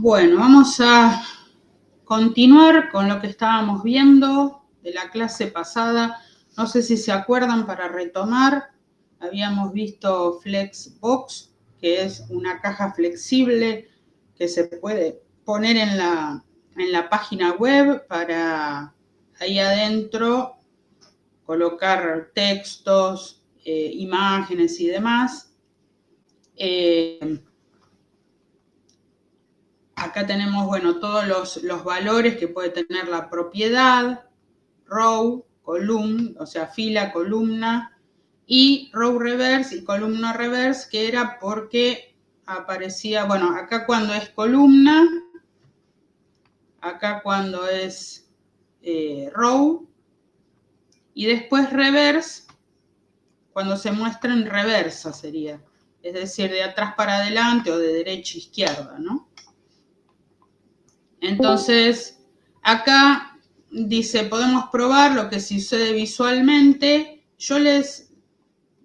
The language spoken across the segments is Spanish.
Bueno, vamos a continuar con lo que estábamos viendo de la clase pasada. No sé si se acuerdan, para retomar, habíamos visto Flexbox, que es una caja flexible que se puede poner en la página web para ahí adentro colocar textos, imágenes y demás. Acá tenemos, bueno, todos los valores que puede tener la propiedad, row, columna, o sea, fila, columna, y row reverse y columna reverse, que era porque aparecía, bueno, acá cuando es columna, acá cuando es row, y después reverse, cuando se muestra en reversa sería, es decir, de atrás para adelante o de derecha a izquierda, ¿no? Entonces, acá dice, podemos probar lo que sucede visualmente. Yo les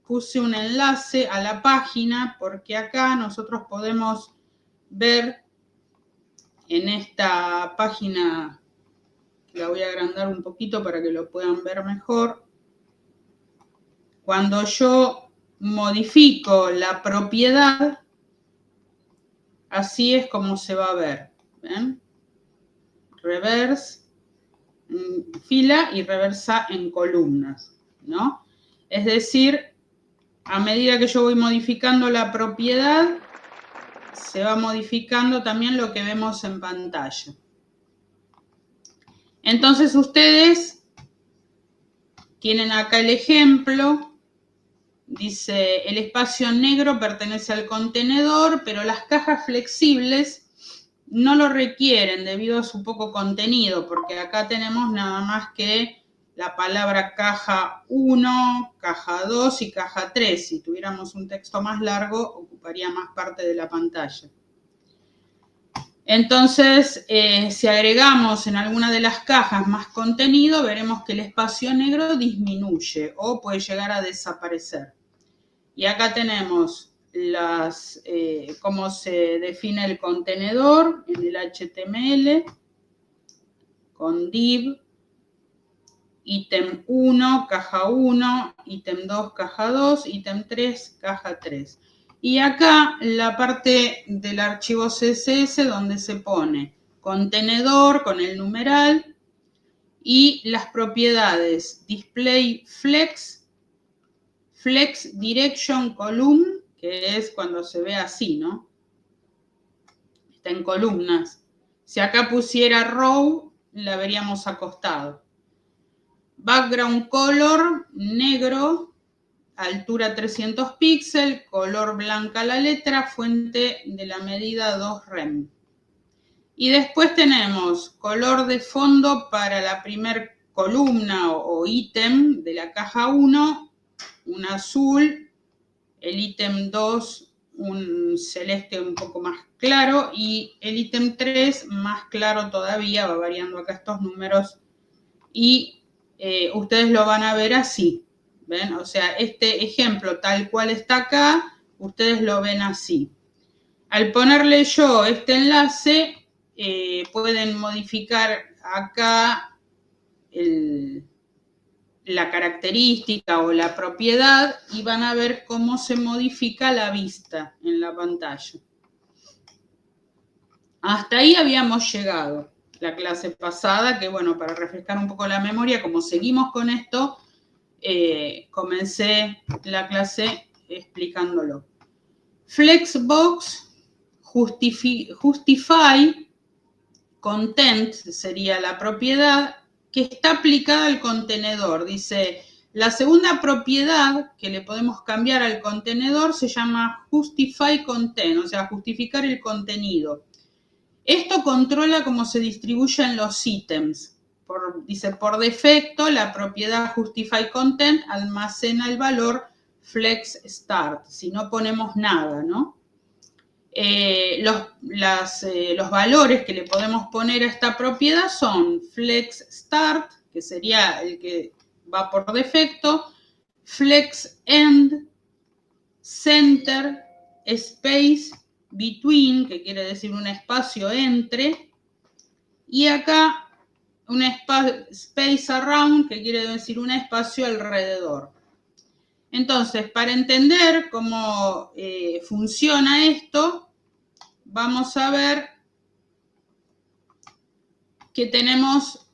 puse un enlace a la página porque acá nosotros podemos ver en esta página, la voy a agrandar un poquito para que lo puedan ver mejor. Cuando yo modifico la propiedad, así es como se va a ver. ¿Ven? Reverse, fila y reversa en columnas, ¿no? Es decir, a medida que yo voy modificando la propiedad, se va modificando también lo que vemos en pantalla. Entonces ustedes tienen acá el ejemplo, dice, el espacio negro pertenece al contenedor, pero las cajas flexibles no lo requieren debido a su poco contenido, porque acá tenemos nada más que la palabra caja 1, caja 2 y caja 3. Si tuviéramos un texto más largo, ocuparía más parte de la pantalla. Entonces, si agregamos en alguna de las cajas más contenido, veremos que el espacio negro disminuye o puede llegar a desaparecer. Y acá tenemos cómo se define el contenedor en el HTML, con div, ítem 1, caja 1, ítem 2, caja 2, ítem 3, caja 3. Y acá la parte del archivo CSS donde se pone contenedor con el numeral y las propiedades display flex, flex direction column, que es cuando se ve así, ¿no? Está en columnas. Si acá pusiera row, la veríamos acostado. Background color, negro, altura 300 píxeles, color blanca la letra, fuente de la medida 2 rem. Y después tenemos color de fondo para la primer columna o ítem de la caja 1, un azul, el ítem 2 un celeste un poco más claro y el ítem 3 más claro todavía, va variando acá estos números y ustedes lo van a ver así, ¿ven? O sea, este ejemplo tal cual está acá, ustedes lo ven así. Al ponerle yo este enlace, pueden modificar acá la característica o la propiedad y van a ver cómo se modifica la vista en la pantalla. Hasta ahí habíamos llegado la clase pasada, que bueno, para refrescar un poco la memoria, como seguimos con esto, comencé la clase explicándolo. Flexbox justify content sería la propiedad que está aplicada al contenedor. Dice, la segunda propiedad que le podemos cambiar al contenedor se llama justify content, o sea, justificar el contenido. Esto controla cómo se distribuyen los ítems. Dice, por defecto, la propiedad justify content almacena el valor flex start, si no ponemos nada, ¿no? Los valores que le podemos poner a esta propiedad son flex start, que sería el que va por defecto, flex end, center, space, between, que quiere decir un espacio entre, y acá un space around, que quiere decir un espacio alrededor. Entonces, para entender cómo funciona esto, vamos a ver que tenemos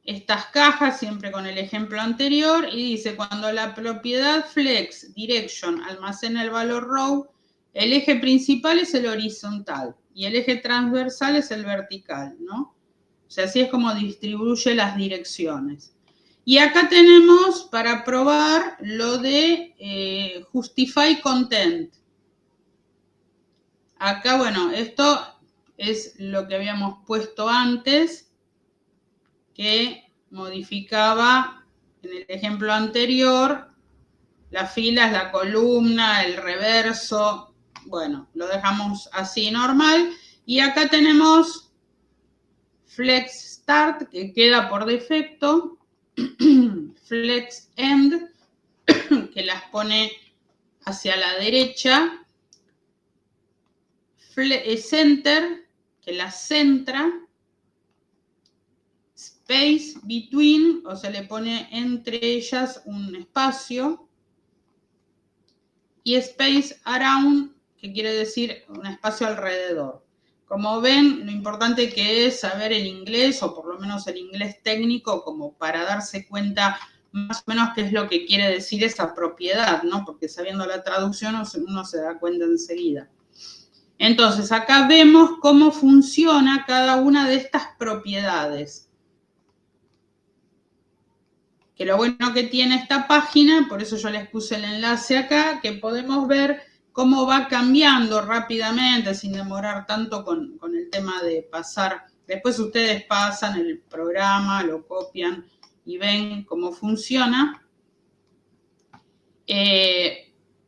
estas cajas, siempre con el ejemplo anterior, y dice, cuando la propiedad flex direction almacena el valor row, el eje principal es el horizontal y el eje transversal es el vertical, ¿no? O sea, así es como distribuye las direcciones. Y acá tenemos para probar lo de justify content. Acá, bueno, esto es lo que habíamos puesto antes, que modificaba en el ejemplo anterior las filas, la columna, el reverso. Bueno, lo dejamos así normal. Y acá tenemos flex start, que queda por defecto, flex end, que las pone hacia la derecha, center, que las centra, space between, o se le pone entre ellas un espacio, y space around, que quiere decir un espacio alrededor. Como ven, lo importante que es saber el inglés, o por lo menos el inglés técnico, como para darse cuenta más o menos qué es lo que quiere decir esa propiedad, ¿no? Porque sabiendo la traducción uno se da cuenta enseguida. Entonces, acá vemos cómo funciona cada una de estas propiedades. Que lo bueno que tiene esta página, por eso yo les puse el enlace acá, que podemos ver cómo va cambiando rápidamente, sin demorar tanto con el tema de pasar. Después ustedes pasan el programa, lo copian y ven cómo funciona.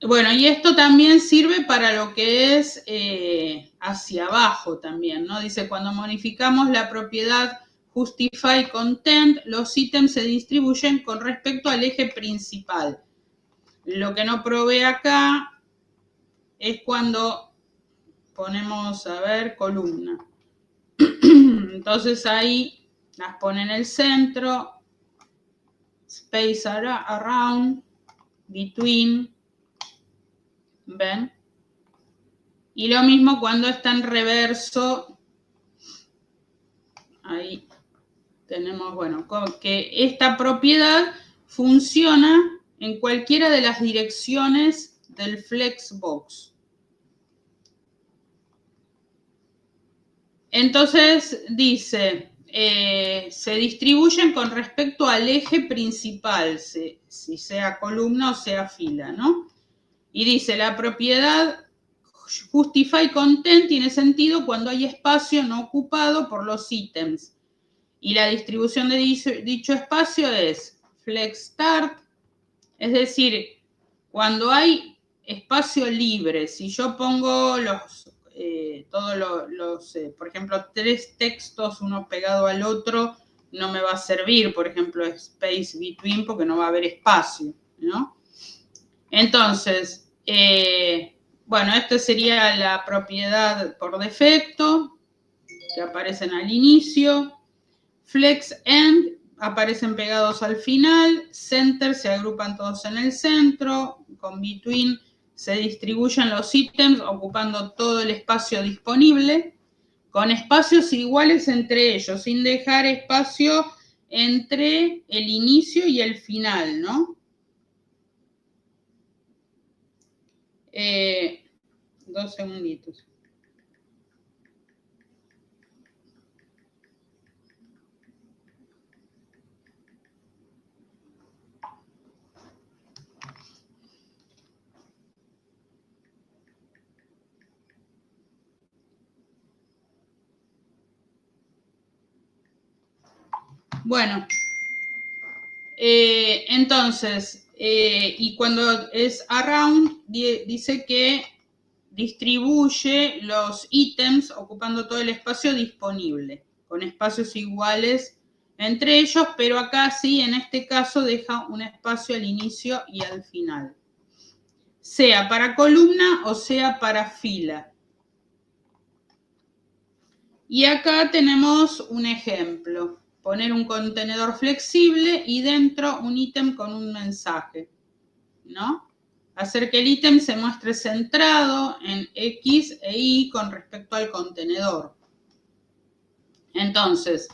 Bueno, y esto también sirve para lo que es hacia abajo también, ¿no? Dice, cuando modificamos la propiedad justify content, los ítems se distribuyen con respecto al eje principal. Lo que no probé acá es cuando ponemos, a ver, columna. Entonces ahí las pone en el centro, space around, between, ¿ven? Y lo mismo cuando está en reverso, ahí tenemos, bueno, que esta propiedad funciona en cualquiera de las direcciones del Flexbox. Entonces dice, se distribuyen con respecto al eje principal, si sea columna o sea fila, ¿no? Y dice, la propiedad justify content tiene sentido cuando hay espacio no ocupado por los ítems. Y la distribución de dicho espacio es flex start, es decir, cuando hay espacio libre, si yo pongo por ejemplo, 3 textos uno pegado al otro, no me va a servir, por ejemplo, space between, porque no va a haber espacio, ¿no? Entonces, bueno, esta sería la propiedad por defecto, que aparecen al inicio. Flex end aparecen pegados al final, center se agrupan todos en el centro, con between se distribuyen los ítems ocupando todo el espacio disponible, con espacios iguales entre ellos, sin dejar espacio entre el inicio y el final, ¿no? 2 segunditos. Bueno, entonces, y cuando es around, dice que distribuye los ítems ocupando todo el espacio disponible, con espacios iguales entre ellos, pero acá sí, en este caso, deja un espacio al inicio y al final. Sea para columna o sea para fila. Y acá tenemos un ejemplo. Poner un contenedor flexible y dentro un ítem con un mensaje, ¿no? Hacer que el ítem se muestre centrado en X e Y con respecto al contenedor. Entonces,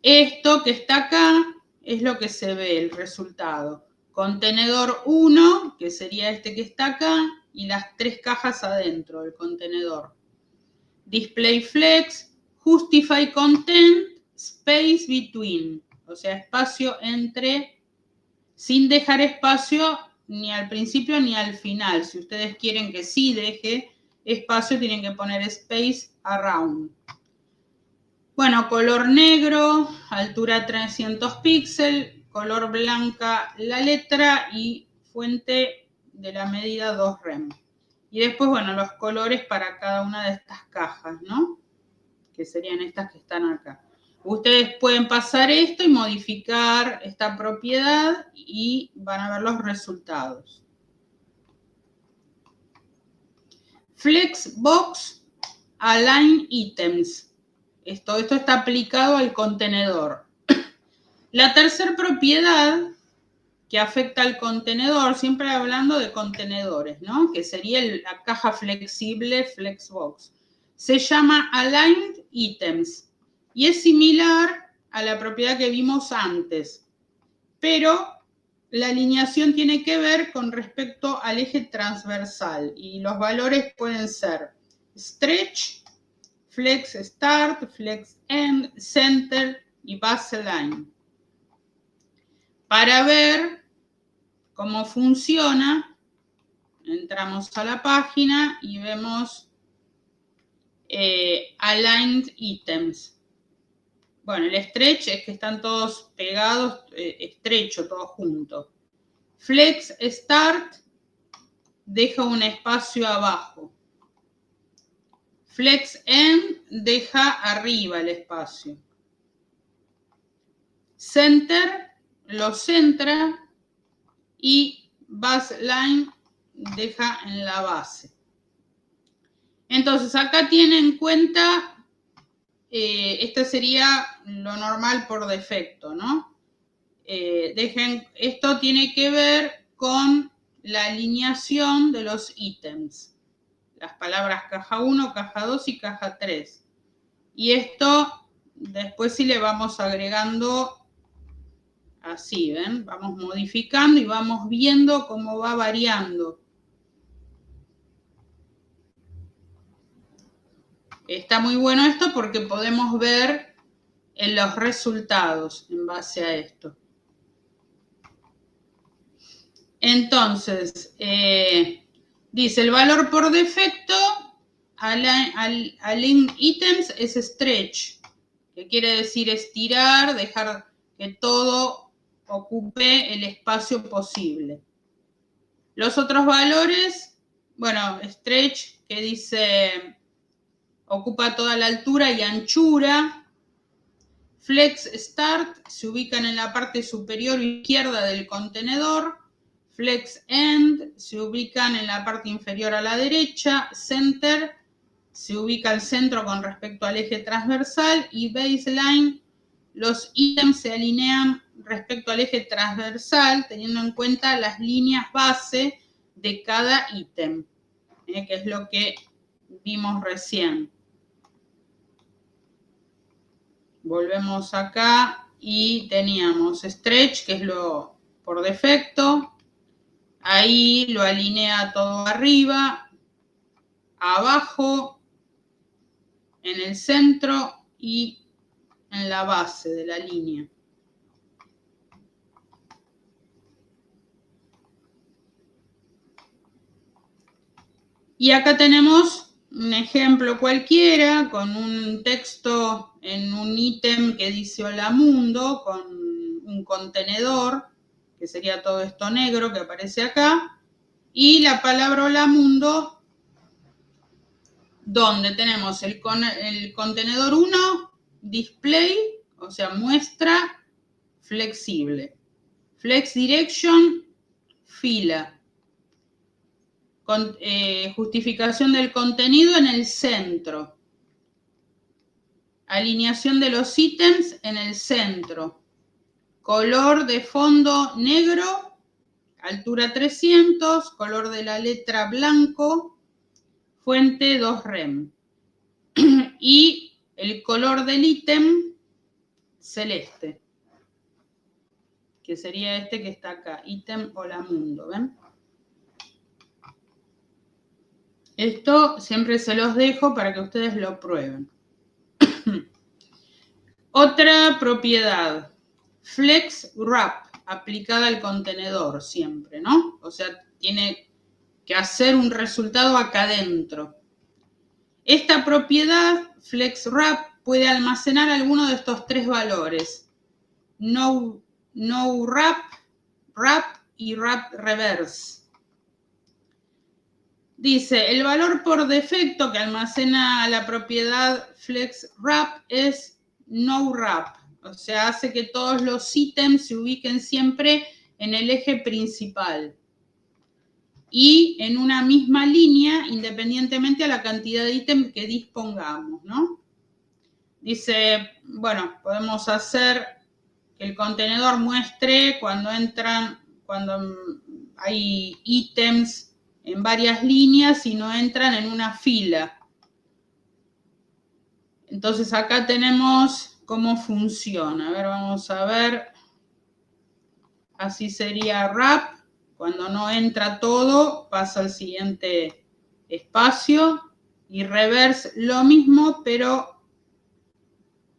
esto que está acá es lo que se ve, el resultado. Contenedor 1, que sería este que está acá, y las 3 cajas adentro del contenedor. Display flex, justify content, space between. O sea, espacio entre, sin dejar espacio ni al principio ni al final. Si ustedes quieren que sí deje espacio, tienen que poner space around. Bueno, color negro, altura 300 píxeles, color blanca la letra y fuente de la medida 2 rem. Y después, bueno, los colores para cada una de estas cajas, ¿no? Que serían estas que están acá. Ustedes pueden pasar esto y modificar esta propiedad y van a ver los resultados. Flexbox Align Items. Esto está aplicado al contenedor. La tercera propiedad que afecta al contenedor, siempre hablando de contenedores, ¿no? Que sería la caja flexible Flexbox. Se llama Aligned Items y es similar a la propiedad que vimos antes, pero la alineación tiene que ver con respecto al eje transversal y los valores pueden ser stretch, flex start, flex end, center y baseline. Para ver cómo funciona, entramos a la página y vemos Aligned Items. Bueno, el stretch es que están todos pegados, estrecho, todos juntos. Flex Start deja un espacio abajo. Flex End deja arriba el espacio. Center lo centra y baseline deja en la base. Entonces, acá tienen en cuenta, este sería lo normal por defecto, ¿no? Esto tiene que ver con la alineación de los ítems. Las palabras caja 1, caja 2 y caja 3. Y esto después sí le vamos agregando así, ¿ven? Vamos modificando y vamos viendo cómo va variando. Está muy bueno esto porque podemos ver en los resultados en base a esto. Entonces, dice el valor por defecto, align items es stretch, que quiere decir estirar, dejar que todo ocupe el espacio posible. Los otros valores, bueno, stretch que dice ocupa toda la altura y anchura. Flex Start se ubican en la parte superior izquierda del contenedor. Flex End se ubican en la parte inferior a la derecha. Center se ubica al centro con respecto al eje transversal. Y Baseline, los ítems se alinean respecto al eje transversal teniendo en cuenta las líneas base de cada ítem, que es lo que vimos recién. Volvemos acá y teníamos stretch, que es lo por defecto. Ahí lo alinea todo arriba, abajo, en el centro y en la base de la línea. Y acá tenemos un ejemplo cualquiera con un texto en un ítem que dice Hola Mundo, con un contenedor, que sería todo esto negro que aparece acá, y la palabra Hola Mundo, donde tenemos el contenedor 1, display, o sea, muestra flexible. Flex direction, fila. Justificación del contenido en el centro. Alineación de los ítems en el centro. Color de fondo negro, altura 300, color de la letra blanco, fuente 2 rem. Y el color del ítem celeste, que sería este que está acá, ítem Hola Mundo, ¿ven? Esto siempre se los dejo para que ustedes lo prueben. Otra propiedad, Flex Wrap, aplicada al contenedor siempre, ¿no? O sea, tiene que hacer un resultado acá adentro. Esta propiedad, Flex Wrap, puede almacenar alguno de estos tres valores. No wrap, wrap y wrap reverse. Dice, el valor por defecto que almacena la propiedad Flex Wrap es no wrap. O sea, hace que todos los ítems se ubiquen siempre en el eje principal y en una misma línea, independientemente a la cantidad de ítems que dispongamos, ¿no? Dice, bueno, podemos hacer que el contenedor muestre cuando hay ítems en varias líneas y no entran en una fila. Entonces acá tenemos cómo funciona. A ver, vamos a ver. Así sería wrap. Cuando no entra todo, pasa al siguiente espacio. Y reverse lo mismo, pero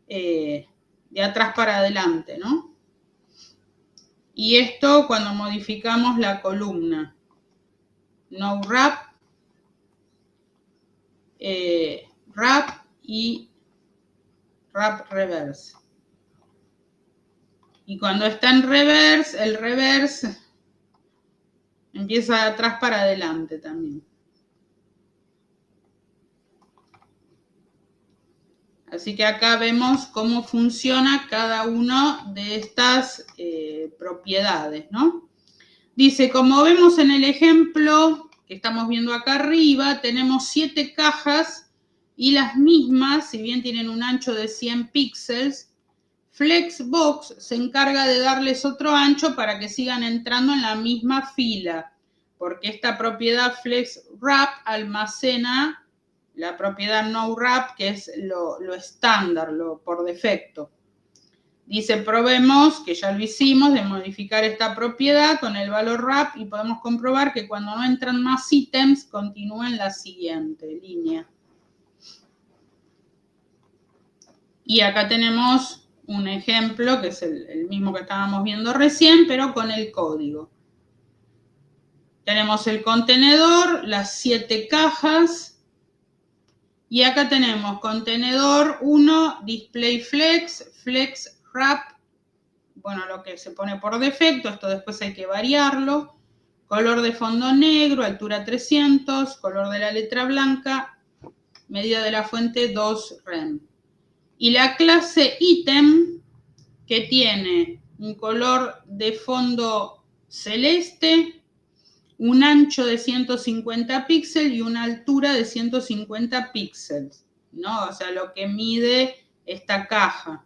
de atrás para adelante, ¿no? Y esto cuando modificamos la columna. No wrap, wrap y wrap reverse. Y cuando está en reverse, el reverse empieza de atrás para adelante también. Así que acá vemos cómo funciona cada una de estas propiedades, ¿no? Dice, como vemos en el ejemplo que estamos viendo acá arriba, tenemos 7 cajas y las mismas, si bien tienen un ancho de 100 píxeles, Flexbox se encarga de darles otro ancho para que sigan entrando en la misma fila, porque esta propiedad FlexWrap almacena la propiedad NoWrap, que es lo estándar, lo por defecto. Dice, probemos, que ya lo hicimos, de modificar esta propiedad con el valor wrap y podemos comprobar que cuando no entran más ítems, continúa en la siguiente línea. Y acá tenemos un ejemplo, que es el mismo que estábamos viendo recién, pero con el código. Tenemos el contenedor, las 7 cajas, y acá tenemos contenedor 1, display flex, flex wrap, bueno, lo que se pone por defecto, esto después hay que variarlo, color de fondo negro, altura 300, color de la letra blanca, medida de la fuente 2 rem. Y la clase ítem, que tiene un color de fondo celeste, un ancho de 150 píxeles y una altura de 150 píxeles, ¿no? O sea, lo que mide esta caja.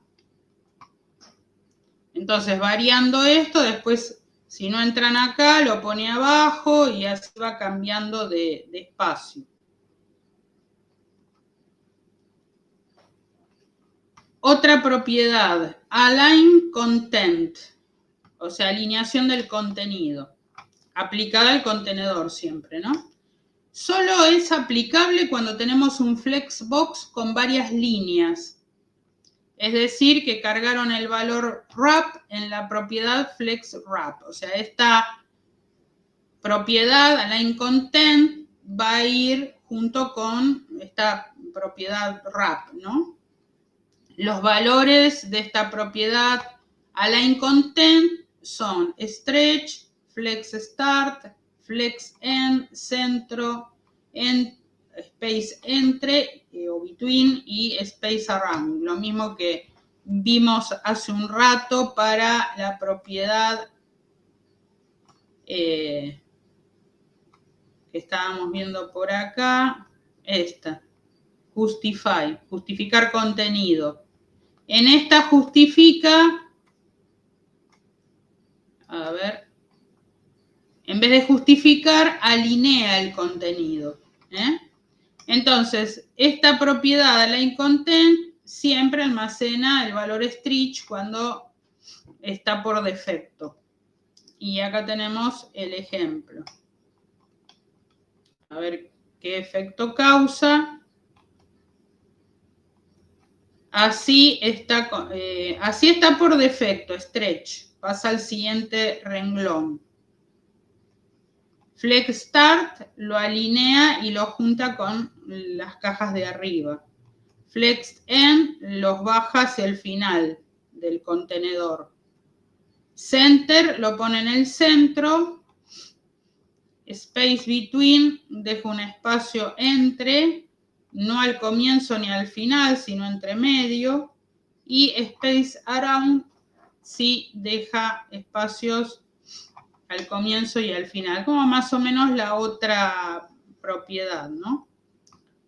Entonces, variando esto, después, si no entran acá, lo pone abajo y así va cambiando de espacio. Otra propiedad, Align Content, o sea, alineación del contenido, aplicada al contenedor siempre, ¿no? Solo es aplicable cuando tenemos un flexbox con varias líneas. Es decir, que cargaron el valor wrap en la propiedad FlexWrap. O sea, esta propiedad, align content, va a ir junto con esta propiedad wrap, ¿no? Los valores de esta propiedad align content son stretch, flex start, flex end, centro, end, space entre o between y space around. Lo mismo que vimos hace un rato para la propiedad que estábamos viendo por acá, esta. justify, justificar contenido. En esta justifica, a ver, en vez de justificar, alinea el contenido. Entonces, esta propiedad align content siempre almacena el valor stretch cuando está por defecto. Y acá tenemos el ejemplo. A ver qué efecto causa. Así está por defecto, stretch. Pasa al siguiente renglón. Flex Start lo alinea y lo junta con las cajas de arriba. Flex End los baja hacia el final del contenedor. Center lo pone en el centro. Space Between deja un espacio entre, no al comienzo ni al final, sino entre medio. Y Space Around sí deja espacios al comienzo y al final, como más o menos la otra propiedad, ¿no?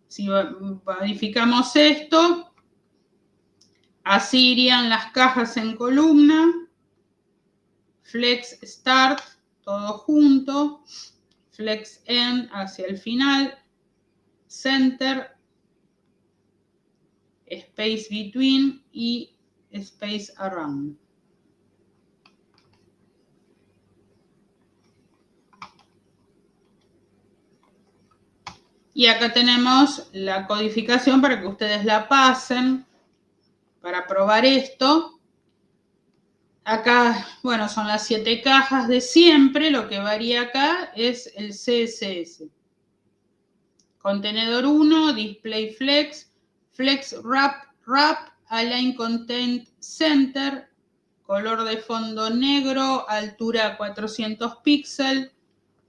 Si modificamos esto, así irían las cajas en columna, Flex Start, todo junto, Flex End hacia el final, Center, Space Between y Space Around. Y acá tenemos la codificación para que ustedes la pasen para probar esto. Acá, bueno, son las 7 cajas de siempre. Lo que varía acá es el CSS. Contenedor 1, Display Flex, Flex Wrap, Align Content Center, color de fondo negro, altura 400 píxeles,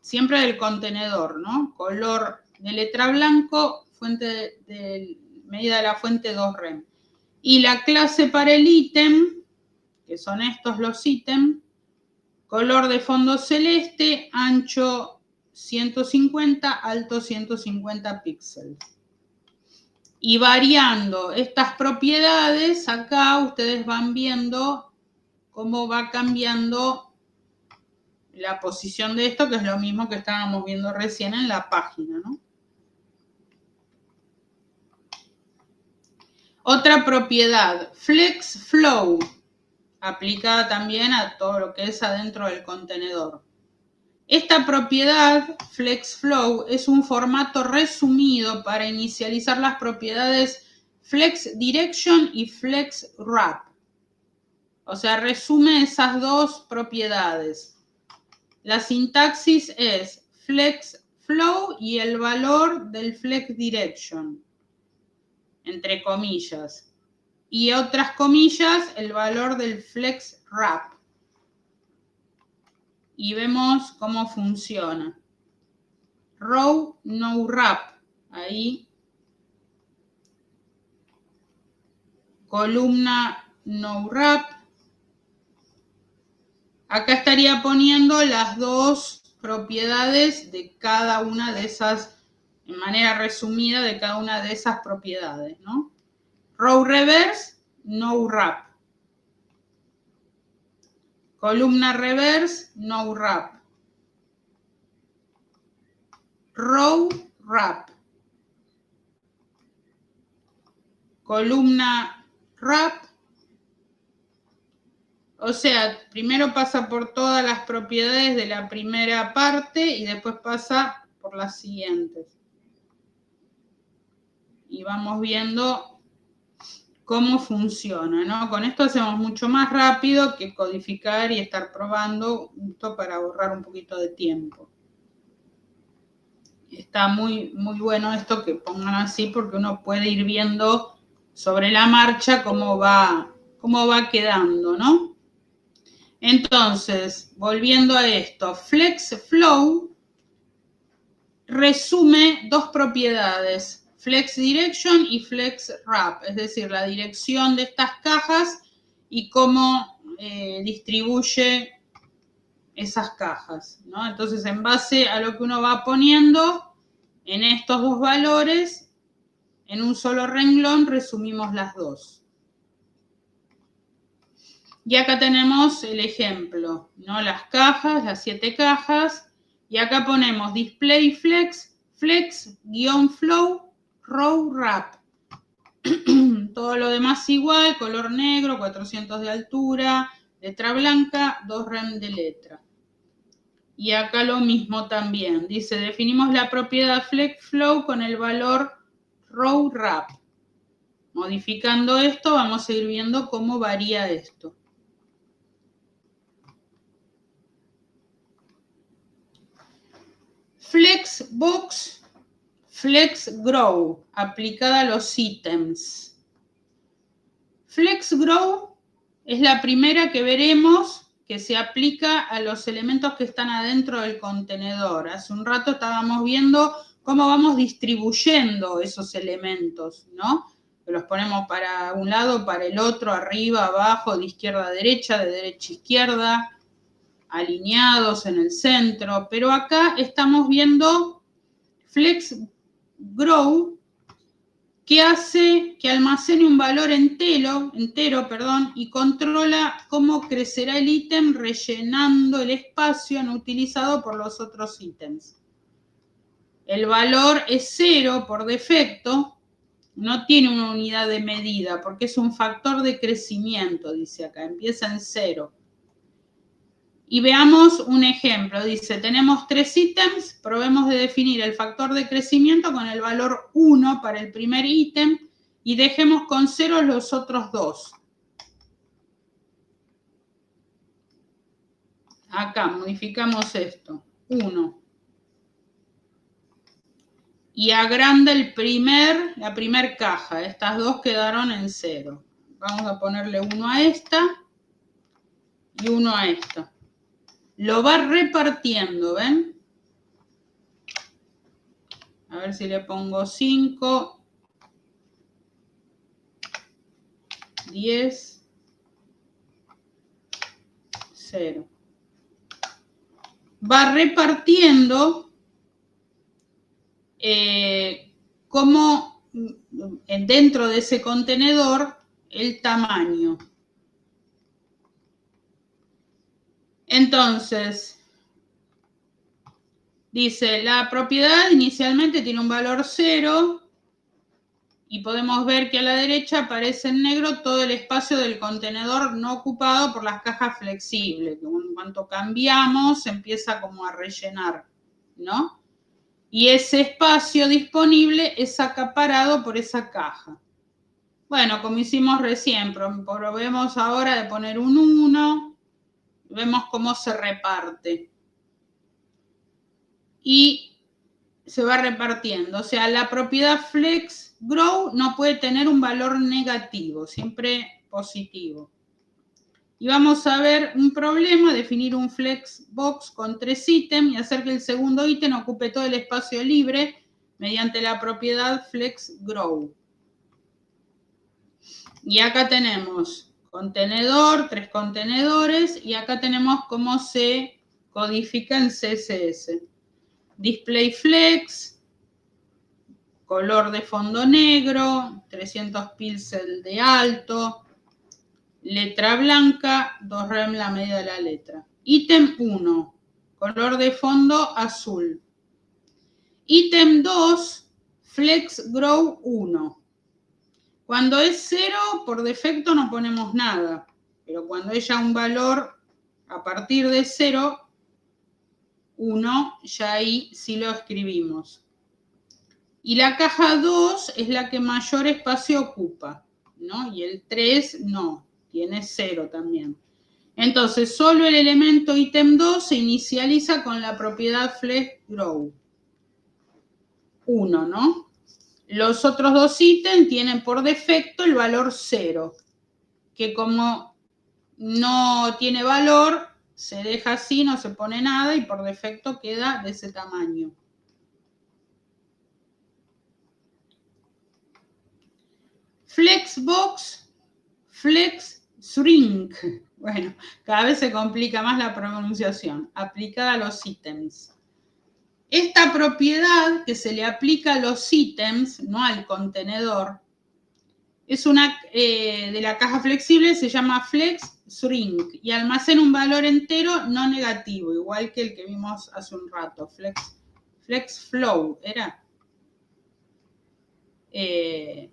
siempre del contenedor, ¿no? Color de letra blanco, fuente de medida de la fuente 2 rem. Y la clase para el ítem, que son estos los ítems, color de fondo celeste, ancho 150, alto 150 píxeles. Y variando estas propiedades, acá ustedes van viendo cómo va cambiando la posición de esto, que es lo mismo que estábamos viendo recién en la página, ¿no? Otra propiedad, Flex Flow, aplicada también a todo lo que es adentro del contenedor. Esta propiedad, Flex Flow, es un formato resumido para inicializar las propiedades Flex Direction y Flex Wrap. O sea, resume esas dos propiedades. La sintaxis es Flex Flow y el valor del Flex Direction, entre comillas. Y otras comillas, el valor del Flex Wrap. Y vemos cómo funciona. Row no wrap, ahí. Columna no wrap. Acá estaría poniendo las dos propiedades de cada una de esas, en manera resumida, de cada una de esas propiedades, ¿no? Row reverse, no wrap. Columna reverse, no wrap. Row wrap. Columna wrap. O sea, primero pasa por todas las propiedades de la primera parte y después pasa por las siguientes. Y vamos viendo cómo funciona, ¿no? Con esto hacemos mucho más rápido que codificar y estar probando, esto para ahorrar un poquito de tiempo. Está muy, muy bueno esto que pongan así porque uno puede ir viendo sobre la marcha cómo va quedando, ¿no? Entonces, volviendo a esto, Flex Flow resume dos propiedades, Flex Direction y Flex Wrap, es decir, la dirección de estas cajas y cómo distribuye esas cajas, ¿no? Entonces, en base a lo que uno va poniendo en estos dos valores, En un solo renglón resumimos las dos. Y acá tenemos el ejemplo, ¿no? Las cajas, las 7 cajas. Y acá ponemos display flex, flex-flow, row wrap. Todo lo demás igual, color negro, 400 de altura, letra blanca, 2 rem de letra. Y acá lo mismo también. Dice, definimos la propiedad flex-flow con el valor row wrap. Modificando esto, vamos a ir viendo cómo varía esto. Flexbox, FlexGrow, aplicada a los ítems. FlexGrow es la primera que veremos que se aplica a los elementos que están adentro del contenedor. Hace un rato estábamos viendo cómo vamos distribuyendo esos elementos, ¿no? Los ponemos para un lado, para el otro, arriba, abajo, de izquierda a derecha, de derecha a izquierda, alineados en el centro. Pero acá estamos viendo FlexGrow, que hace que almacene un valor entero, y controla cómo crecerá el ítem rellenando el espacio no utilizado por los otros ítems. El valor es 0 por defecto, no tiene una unidad de medida porque es un factor de crecimiento, dice acá, empieza en 0. Y veamos un ejemplo, dice, tenemos 3 ítems, probemos de definir el factor de crecimiento con el valor 1 para el primer ítem y dejemos con 0 los otros 2. Acá modificamos esto, 1. Y agranda la primer caja, estas dos quedaron en 0. Vamos a ponerle 1 a esta y 1 a esta. Lo va repartiendo, ¿ven? A ver si le pongo 5, 10, 0. Va repartiendo como dentro de ese contenedor el tamaño. Entonces, dice, la propiedad inicialmente tiene un valor 0 y podemos ver que a la derecha aparece en negro todo el espacio del contenedor no ocupado por las cajas flexibles. En cuanto cambiamos, empieza como a rellenar, ¿no? Y ese espacio disponible es acaparado por esa caja. Bueno, como hicimos recién, probemos ahora de poner un 1, vemos cómo se reparte. Y se va repartiendo. O sea, la propiedad FlexGrow no puede tener un valor negativo, siempre positivo. Y vamos a ver un problema, definir un flexbox con 3 ítems y hacer que el segundo ítem ocupe todo el espacio libre mediante la propiedad FlexGrow. Y acá tenemos contenedor, 3 contenedores, y acá tenemos cómo se codifica en CSS. Display flex, color de fondo negro, 300 píxeles de alto, letra blanca, 2 rem la medida de la letra. Ítem 1, color de fondo azul. Ítem 2, FlexGrow 1. Cuando es 0, por defecto no ponemos nada, pero cuando es ya un valor a partir de 0, 1, ya ahí sí lo escribimos. Y la caja 2 es la que mayor espacio ocupa, ¿no? Y el 3 no, tiene 0 también. Entonces, solo el elemento ítem 2 se inicializa con la propiedad FlexGrow 1, ¿no? Los otros 2 ítems tienen por defecto el valor 0, que como no tiene valor, se deja así, no se pone nada y por defecto queda de ese tamaño. Flexbox, FlexShrink. Bueno, cada vez se complica más la pronunciación, aplicada a los ítems. Esta propiedad que se le aplica a los ítems, no al contenedor, es una de la caja flexible, se llama flex shrink y almacena un valor entero no negativo, igual que el que vimos hace un rato, flex flow, ¿era? Sí,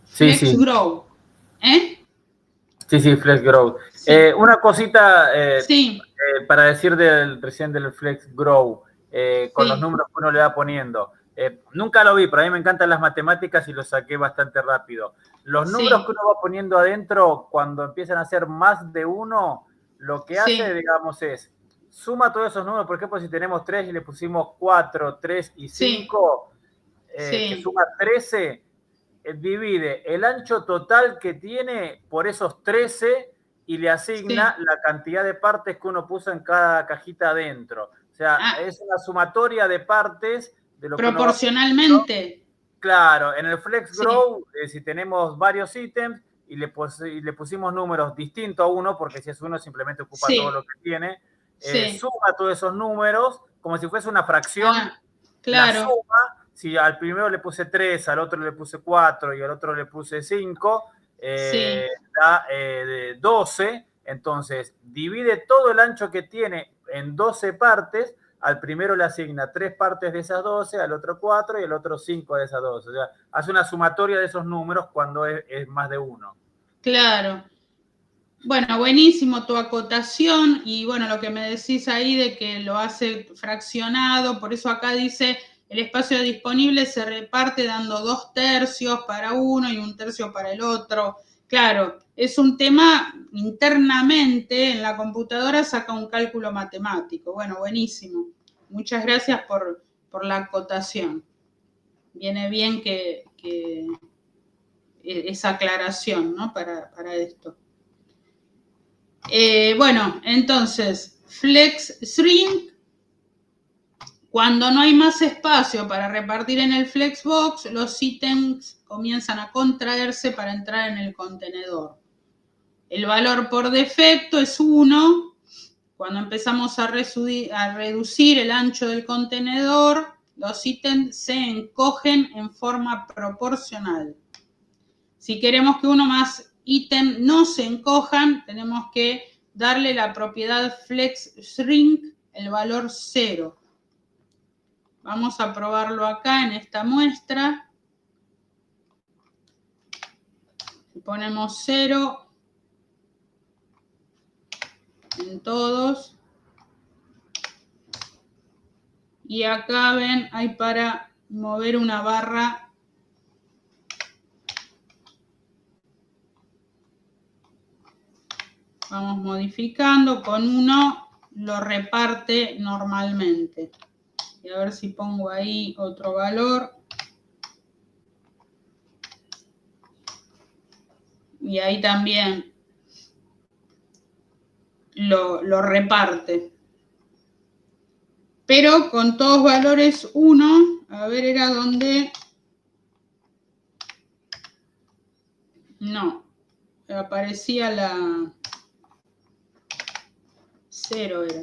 Flex sí. grow, ¿eh? Sí, sí, Flex Grow. Sí. Una cosita Sí. para decir del presidente del Flex Grow, con los Sí. números que uno le va poniendo. Nunca lo vi, pero a mí me encantan las matemáticas y lo saqué bastante rápido. Los números Sí. que uno va poniendo adentro, cuando empiezan a ser más de uno, lo que hace, Sí. digamos, es suma todos esos números. Por ejemplo, si tenemos 3 y le pusimos 4, 3 y Sí. 5, que Sí. suma 13, divide el ancho total que tiene por esos 13 y le asigna Sí. la cantidad de partes que uno puso en cada cajita adentro. O sea, Ah, es una sumatoria de partes de lo que uno va poniendo. proporcionalmente. Claro, en el Flex Sí. Grow, si tenemos varios ítems y le pusimos números distintos a uno, porque si es uno simplemente ocupa todo Sí. lo que tiene, Sí. suma todos esos números como si fuese una fracción, Ah, la claro. suma. Si al primero le puse 3, al otro le puse 4 y al otro le puse 5, Sí. da 12. Entonces, divide todo el ancho que tiene en 12 partes. Al primero le asigna 3 partes de esas 12, al otro 4 y al otro 5 de esas 12. O sea, hace una sumatoria de esos números cuando es más de uno. Claro. Bueno, buenísimo tu acotación y bueno, lo que me decís ahí de que lo hace fraccionado, por eso acá dice el espacio disponible se reparte dando 2/3 para uno y 1/3 para el otro. Claro, es un tema internamente en la computadora, saca un cálculo matemático. Bueno, buenísimo. Muchas gracias por la acotación. Viene bien que esa aclaración, ¿no? Para esto. Bueno, entonces, flex shrink, cuando no hay más espacio para repartir en el flexbox, los ítems comienzan a contraerse para entrar en el contenedor. El valor por defecto es 1. Cuando empezamos a reducir el ancho del contenedor, los ítems se encogen en forma proporcional. Si queremos que uno más ítem no se encojan, tenemos que darle la propiedad flex shrink, el valor 0. Vamos a probarlo acá en esta muestra. Ponemos 0 en todos. Y acá ven, hay para mover una barra. Vamos modificando, con 1 lo reparte normalmente. Y a ver si pongo ahí otro valor. Y ahí también lo reparte. Pero con todos valores 1, a ver, era donde... No, aparecía la 0 era.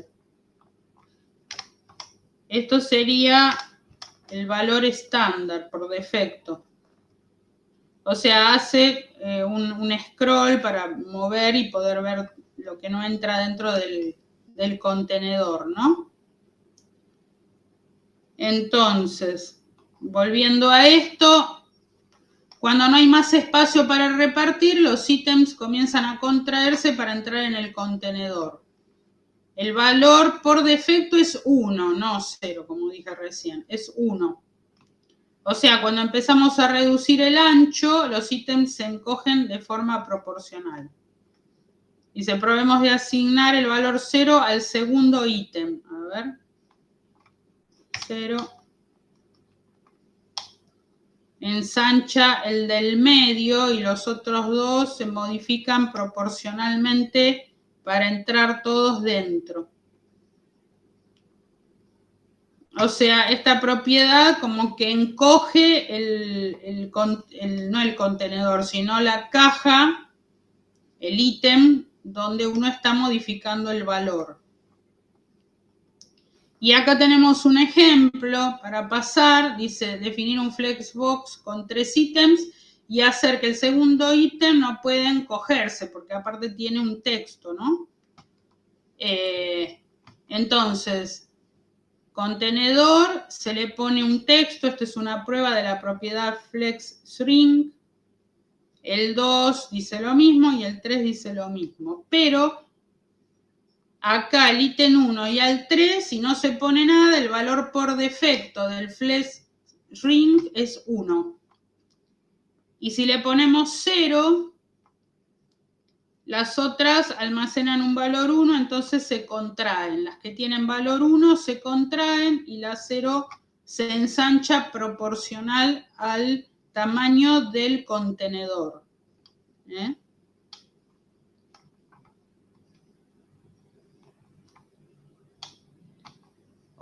Esto sería el valor estándar por defecto. O sea, hace un scroll para mover y poder ver lo que no entra dentro del contenedor, ¿no? Entonces, volviendo a esto, cuando no hay más espacio para repartir, los ítems comienzan a contraerse para entrar en el contenedor. El valor por defecto es 1, no 0, como dije recién, es 1. O sea, cuando empezamos a reducir el ancho, los ítems se encogen de forma proporcional. Y si probemos de asignar el valor 0 al segundo ítem. A ver. 0. Ensancha el del medio y los otros dos se modifican proporcionalmente para entrar todos dentro. O sea, esta propiedad como que encoge no el contenedor, sino la caja, el ítem donde uno está modificando el valor. Y acá tenemos un ejemplo para pasar, dice definir un flexbox con 3 ítems y hacer que el segundo ítem no pueda encogerse, porque aparte tiene un texto, ¿no? Entonces, contenedor, se le pone un texto, esta es una prueba de la propiedad flexShrink. El 2 dice lo mismo y el 3 dice lo mismo, pero acá el ítem 1 y al 3, si no se pone nada, el valor por defecto del flexShrink es 1. Y si le ponemos 0, las otras almacenan un valor 1, entonces se contraen. Las que tienen valor 1 se contraen y la 0 se ensancha proporcional al tamaño del contenedor.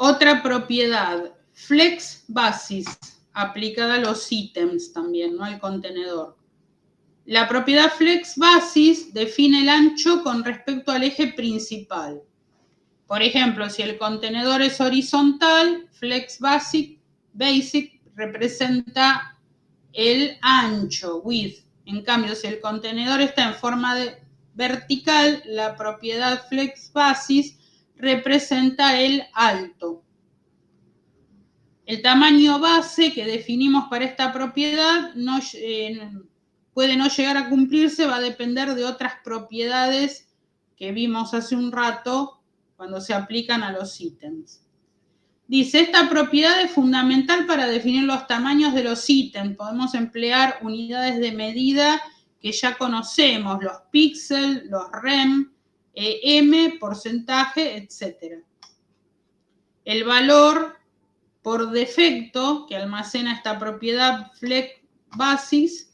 Otra propiedad, flex basis, aplicada a los ítems también, no al contenedor. La propiedad flex basis define el ancho con respecto al eje principal. Por ejemplo, si el contenedor es horizontal, flex basic representa el ancho, width. En cambio, si el contenedor está en forma vertical, la propiedad flex basis representa el alto. El tamaño base que definimos para esta propiedad puede no llegar a cumplirse, va a depender de otras propiedades que vimos hace un rato cuando se aplican a los ítems. Dice, esta propiedad es fundamental para definir los tamaños de los ítems. Podemos emplear unidades de medida que ya conocemos, los píxeles, los rem, m, porcentaje, etc. El valor por defecto que almacena esta propiedad flex basis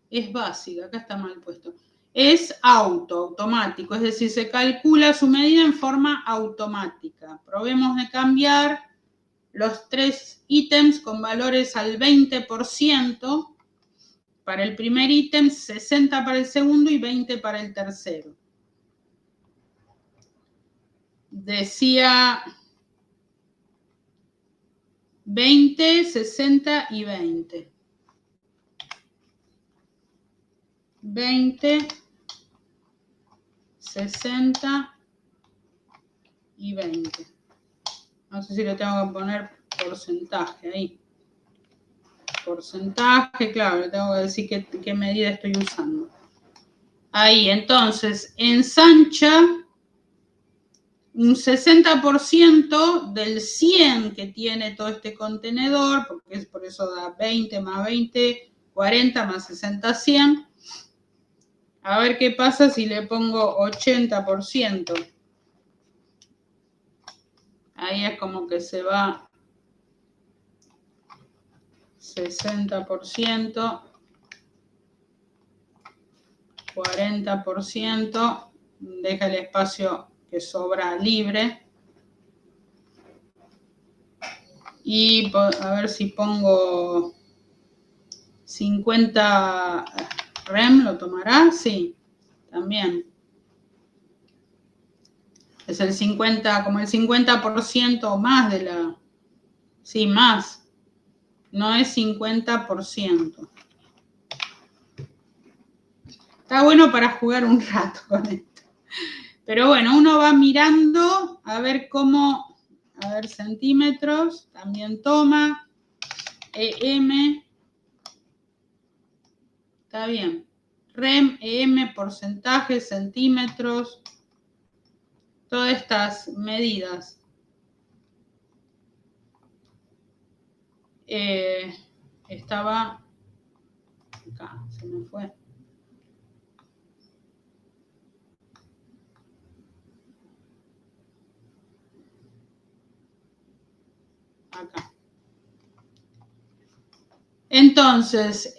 es básica, acá está mal puesto, es automático, es decir, se calcula su medida en forma automática. Probemos de cambiar los 3 ítems con valores al 20%, para el primer ítem, 60 para el segundo y 20 para el tercero. Decía 20, 60 y 20. 20, 60 y 20. No sé si le tengo que poner porcentaje ahí. Porcentaje, claro, le tengo que decir qué medida estoy usando. Ahí, entonces, ensancha un 60% del 100 que tiene todo este contenedor, porque es por eso da 20 más 20, 40 más 60, 100. A ver qué pasa si le pongo 80%. Ahí es como que se va 60%, 40%, deja el espacio que sobra libre. Y a ver si pongo 50 rem, ¿lo tomará? Sí, también. Es el 50, como el 50% más de la... Sí, más. No es 50%. Está bueno para jugar un rato con esto. Pero bueno, uno va mirando a ver cómo... A ver, centímetros, también toma. EM. Está bien. Rem, EM, porcentaje, centímetros. Todas estas medidas. Estaba acá, se me fue. Acá. Entonces,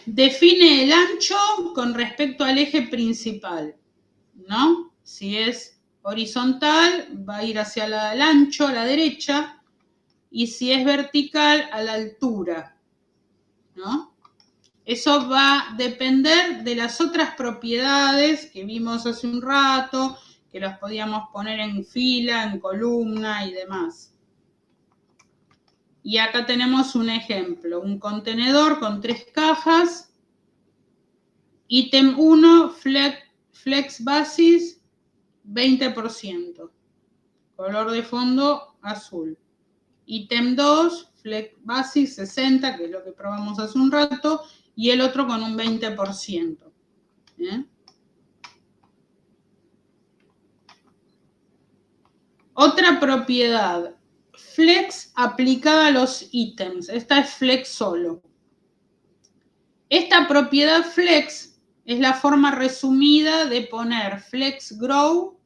define el ancho con respecto al eje principal, ¿no? Si es horizontal, va a ir hacia el ancho, a la derecha, y si es vertical, a la altura, ¿no? Eso va a depender de las otras propiedades que vimos hace un rato, que las podíamos poner en fila, en columna y demás. Y acá tenemos un ejemplo, un contenedor con 3 cajas, ítem 1, flex basis, 20%, color de fondo azul. Ítem 2, flex basis 60, que es lo que probamos hace un rato, y el otro con un 20%. Otra propiedad, flex aplicada a los ítems. Esta es flex solo. Esta propiedad flex es la forma resumida de poner flex grow,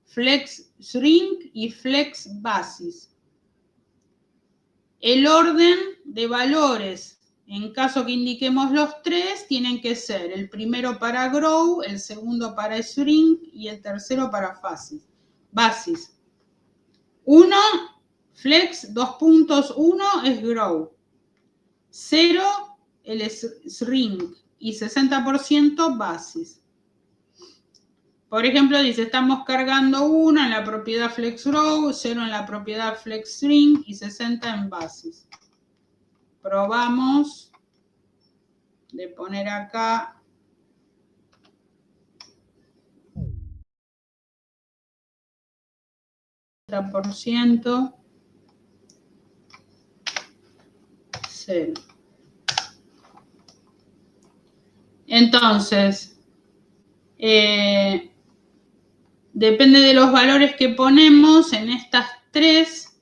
flex shrink y flex basis. El orden de valores, en caso que indiquemos los 3, tienen que ser el primero para grow, el segundo para shrink y el tercero para basis. 1, flex, 2.1 es grow. 0, el shrink y 60% basis. Por ejemplo, dice, estamos cargando 1 en la propiedad flex grow, 0 en la propiedad flex shrink y 60 en basis. Probamos de poner acá %, 0. Entonces, depende de los valores que ponemos en estas 3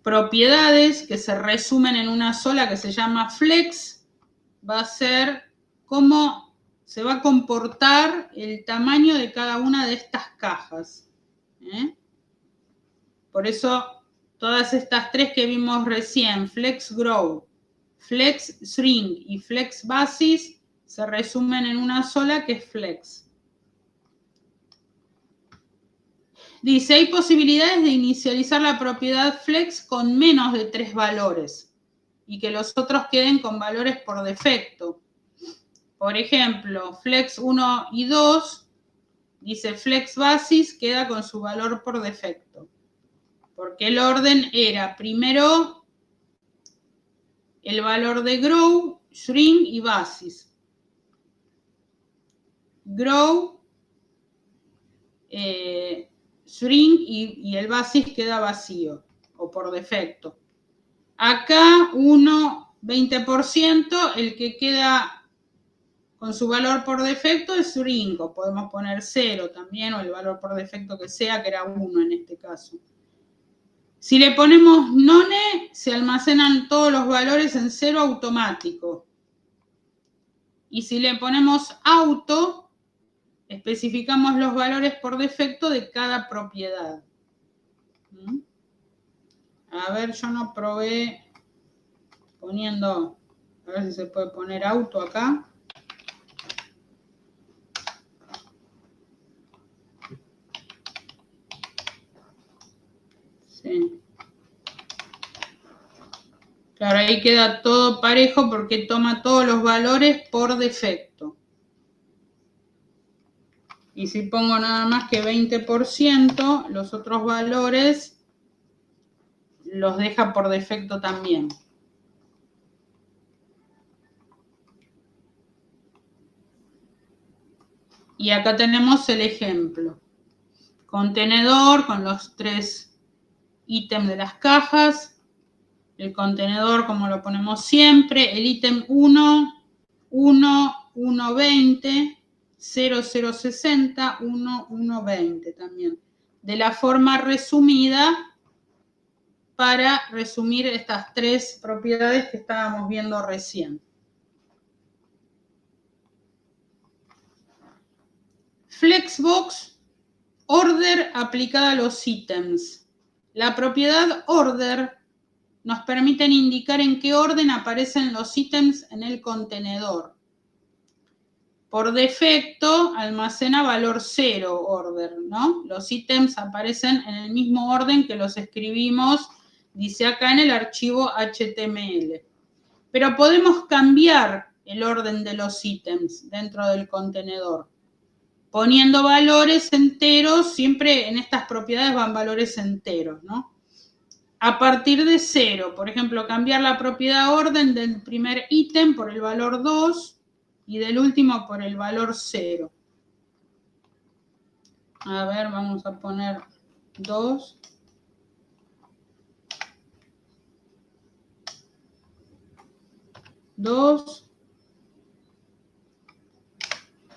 propiedades que se resumen en una sola que se llama flex, va a ser cómo se va a comportar el tamaño de cada una de estas cajas. Por eso, todas estas 3 que vimos recién, flex grow, flex shrink y flex basis, se resumen en una sola que es flex. Dice, hay posibilidades de inicializar la propiedad flex con menos de 3 valores y que los otros queden con valores por defecto. Por ejemplo, flex 1 y 2, dice flex basis, queda con su valor por defecto. Porque el orden era primero el valor de grow, shrink y basis. Grow, shrink y el basis queda vacío o por defecto. Acá 20%, el que queda con su valor por defecto es shrink, o podemos poner 0 también, o el valor por defecto que sea, que era 1 en este caso. Si le ponemos none, se almacenan todos los valores en 0 automático. Y si le ponemos auto, especificamos los valores por defecto de cada propiedad. A ver, yo no probé poniendo, a ver si se puede poner auto acá. Sí. Claro, ahí queda todo parejo porque toma todos los valores por defecto. Y si pongo nada más que 20%, los otros valores los deja por defecto también. Y acá tenemos el ejemplo. Contenedor con los 3 ítems de las cajas. El contenedor como lo ponemos siempre. El ítem 1, 1, 1, 20. 0060, 1120 también. De la forma resumida para resumir estas 3 propiedades que estábamos viendo recién. Flexbox, order aplicada a los ítems. La propiedad order nos permite indicar en qué orden aparecen los ítems en el contenedor. Por defecto, almacena valor 0 order, ¿no? Los ítems aparecen en el mismo orden que los escribimos, dice acá en el archivo HTML. Pero podemos cambiar el orden de los ítems dentro del contenedor. poniendo valores enteros, siempre en estas propiedades van valores enteros, ¿no? A partir de 0, por ejemplo, cambiar la propiedad orden del primer ítem por el valor 2 y del último por el valor 0. A ver, vamos a poner 2. Dos,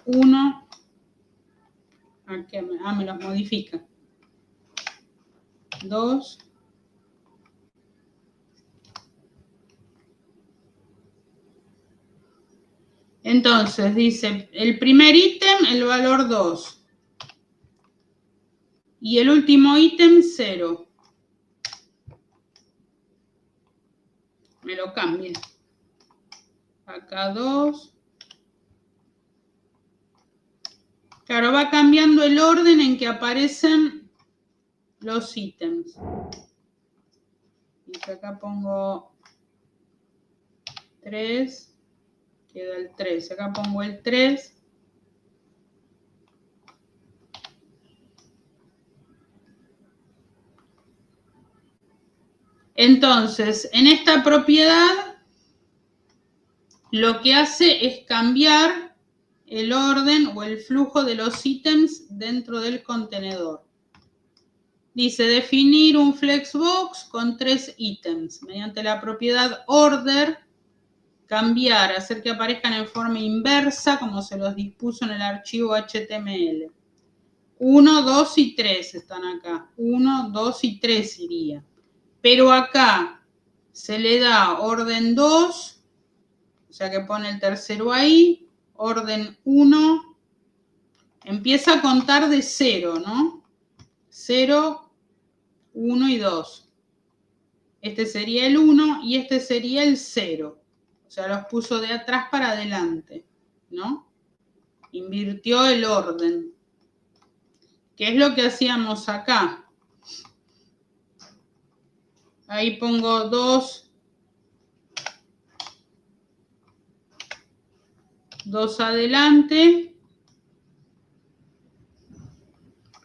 1. Me los modifica. 2. Entonces, dice, el primer ítem, el valor 2. Y el último ítem, 0. Me lo cambia. Acá 2. Claro, va cambiando el orden en que aparecen los ítems. Y acá pongo 3. Queda el 3. Acá pongo el 3. Entonces, en esta propiedad, lo que hace es cambiar el orden o el flujo de los ítems dentro del contenedor. Dice, definir un flexbox con 3 ítems. Mediante la propiedad order, cambiar, hacer que aparezcan en forma inversa, como se los dispuso en el archivo HTML. 1, 2 y 3 están acá. 1, 2 y 3 iría. Pero acá se le da orden 2, o sea que pone el tercero ahí, orden 1, empieza a contar de 0, ¿no? 0, 1 y 2. Este sería el 1 y este sería el 0. O sea, los puso de atrás para adelante, ¿no? Invirtió el orden. ¿Qué es lo que hacíamos acá? Ahí pongo 2 adelante.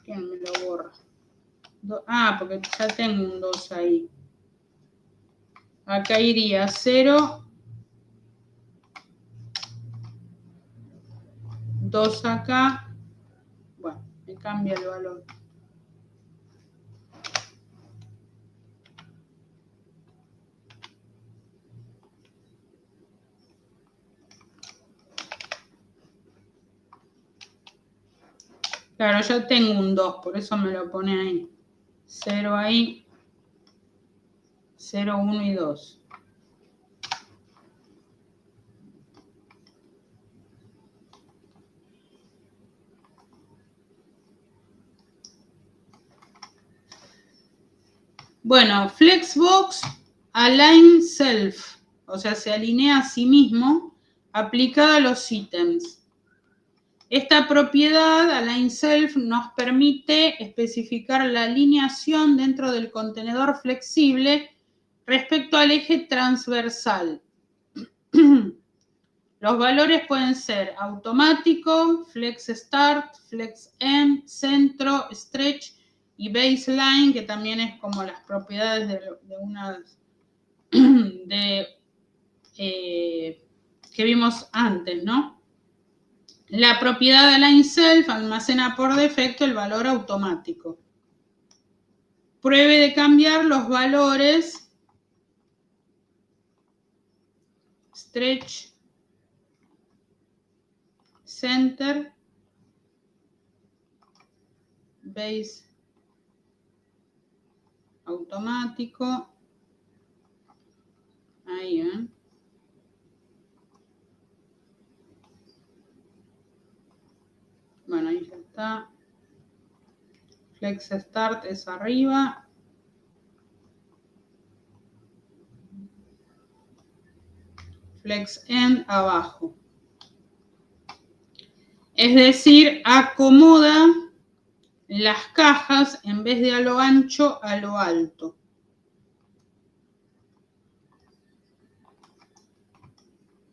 ¿Quién me lo borra? Porque ya tengo un 2 ahí. Acá iría 0, 2 acá. Bueno, me cambia el valor. Claro, ya tengo un 2, por eso me lo pone ahí. 0 ahí. 0, 1 y 2. Bueno, Flexbox align self, o sea, se alinea a sí mismo aplicada a los ítems. Esta propiedad, align self, nos permite especificar la alineación dentro del contenedor flexible respecto al eje transversal. Los valores pueden ser automático, flex start, flex end, centro, stretch y baseline, que también es como las propiedades de unas que vimos antes, ¿no? La propiedad de align self almacena por defecto el valor automático. Pruebe de cambiar los valores stretch, center, base automático. Ahí, ¿eh? Bueno, ahí ya está. Flex Start es arriba. Flex End abajo. Es decir, acomoda las cajas en vez de a lo ancho a lo alto.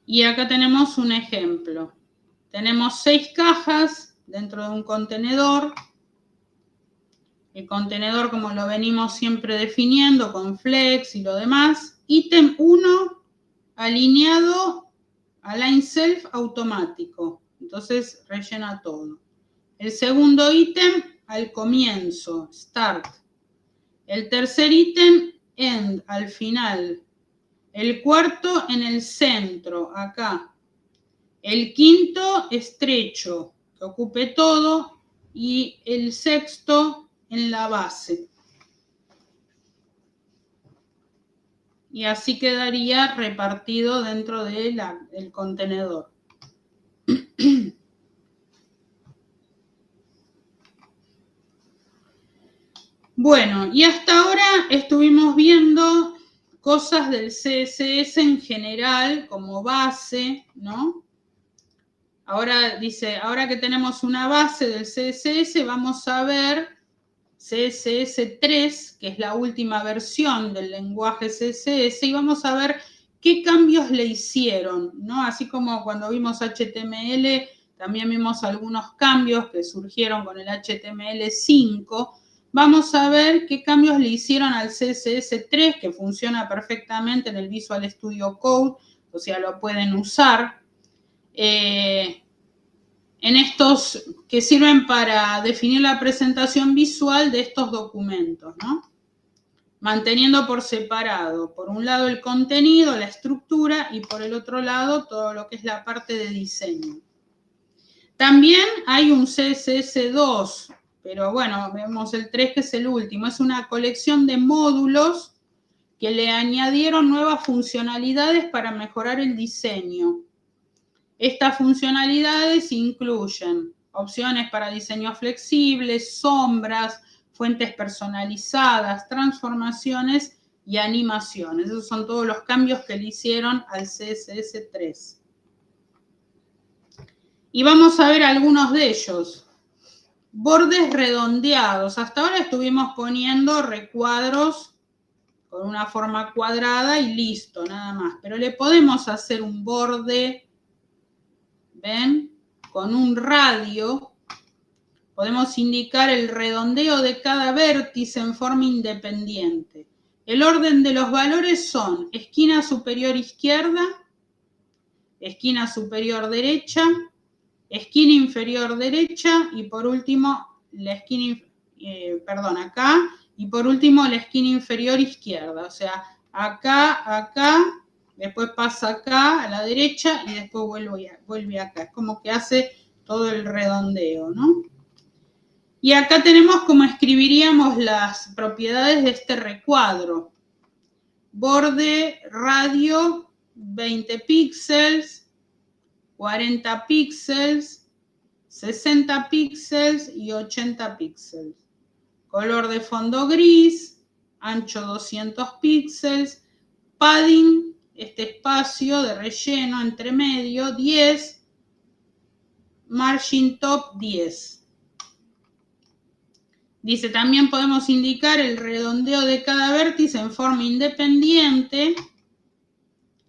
Y acá tenemos un ejemplo. Tenemos 6 cajas dentro de un contenedor. El contenedor, como lo venimos siempre definiendo, con flex y lo demás. Ítem 1, alineado a line self automático. Entonces rellena todo. El segundo ítem al comienzo, start. El tercer ítem, end, al final. El cuarto en el centro, acá. El quinto, estrecho, que ocupe todo. Y el sexto, en la base. Y así quedaría repartido dentro del contenedor. Bueno, y hasta ahora estuvimos viendo cosas del CSS en general como base, ¿no? Ahora dice, ahora que tenemos una base del CSS, vamos a ver CSS 3, que es la última versión del lenguaje CSS, y vamos a ver qué cambios le hicieron, ¿no? Así como cuando vimos HTML, también vimos algunos cambios que surgieron con el HTML5. Vamos a ver qué cambios le hicieron al CSS 3, que funciona perfectamente en el Visual Studio Code, o sea, lo pueden usar. En estos que sirven para definir la presentación visual de estos documentos, ¿no? Manteniendo por separado, por un lado el contenido, la estructura, y por el otro lado todo lo que es la parte de diseño. También hay un CSS2, pero bueno, vemos el 3 que es el último. Es una colección de módulos que le añadieron nuevas funcionalidades para mejorar el diseño. Estas funcionalidades incluyen opciones para diseño flexible, sombras, fuentes personalizadas, transformaciones y animaciones. Esos son todos los cambios que le hicieron al CSS 3. Y vamos a ver algunos de ellos. Bordes redondeados. Hasta ahora estuvimos poniendo recuadros con una forma cuadrada y listo, nada más. Pero le podemos hacer un borde, ¿ven? Con un radio. Podemos indicar el redondeo de cada vértice en forma independiente. El orden de los valores son esquina superior izquierda, esquina superior derecha, esquina inferior derecha y por último la esquina, acá, y por último la esquina inferior izquierda. O sea, acá, acá, después pasa acá a la derecha y después vuelve acá. Es como que hace todo el redondeo, ¿no? Y acá tenemos cómo escribiríamos las propiedades de este recuadro. Borde, radio, 20 píxeles, 40 píxeles, 60 píxeles y 80 píxeles. Color de fondo gris, ancho 200 píxeles, padding, este espacio de relleno entre medio, 10, margin top 10. Dice, también podemos indicar el redondeo de cada vértice en forma independiente.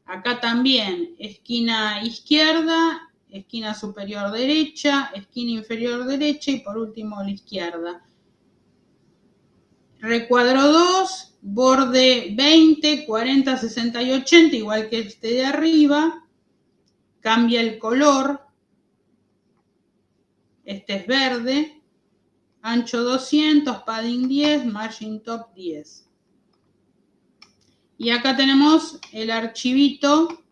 Acá también, esquina izquierda, esquina superior derecha, esquina inferior derecha y por último la izquierda. Recuadro 2, borde 20, 40, 60 y 80, igual que este de arriba. Cambia el color. Este es verde. Ancho 200, padding 10, margin top 10. Y acá tenemos el archivito,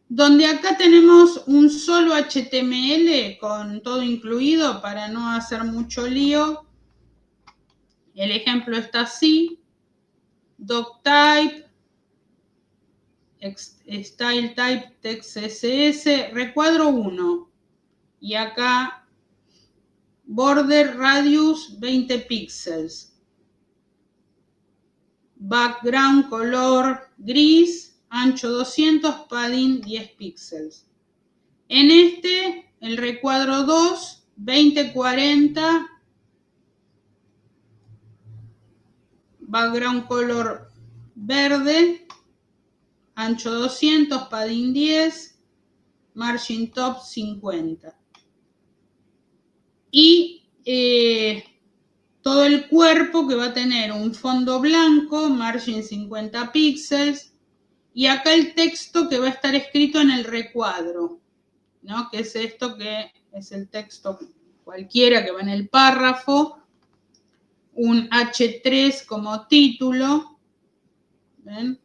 donde acá tenemos un solo HTML con todo incluido para no hacer mucho lío. El ejemplo está así: doctype, style type text CSS, recuadro 1. Y acá border radius 20 píxeles. Background color gris, ancho 200, padding 10 píxeles. En este, el recuadro 2, 2040, background color verde, ancho 200, padding 10, margin top 50. Y todo el cuerpo que va a tener un fondo blanco, margin 50 píxeles, y acá el texto que va a estar escrito en el recuadro, ¿no? Que es esto que es el texto cualquiera que va en el párrafo, un H3 como título, ¿ven?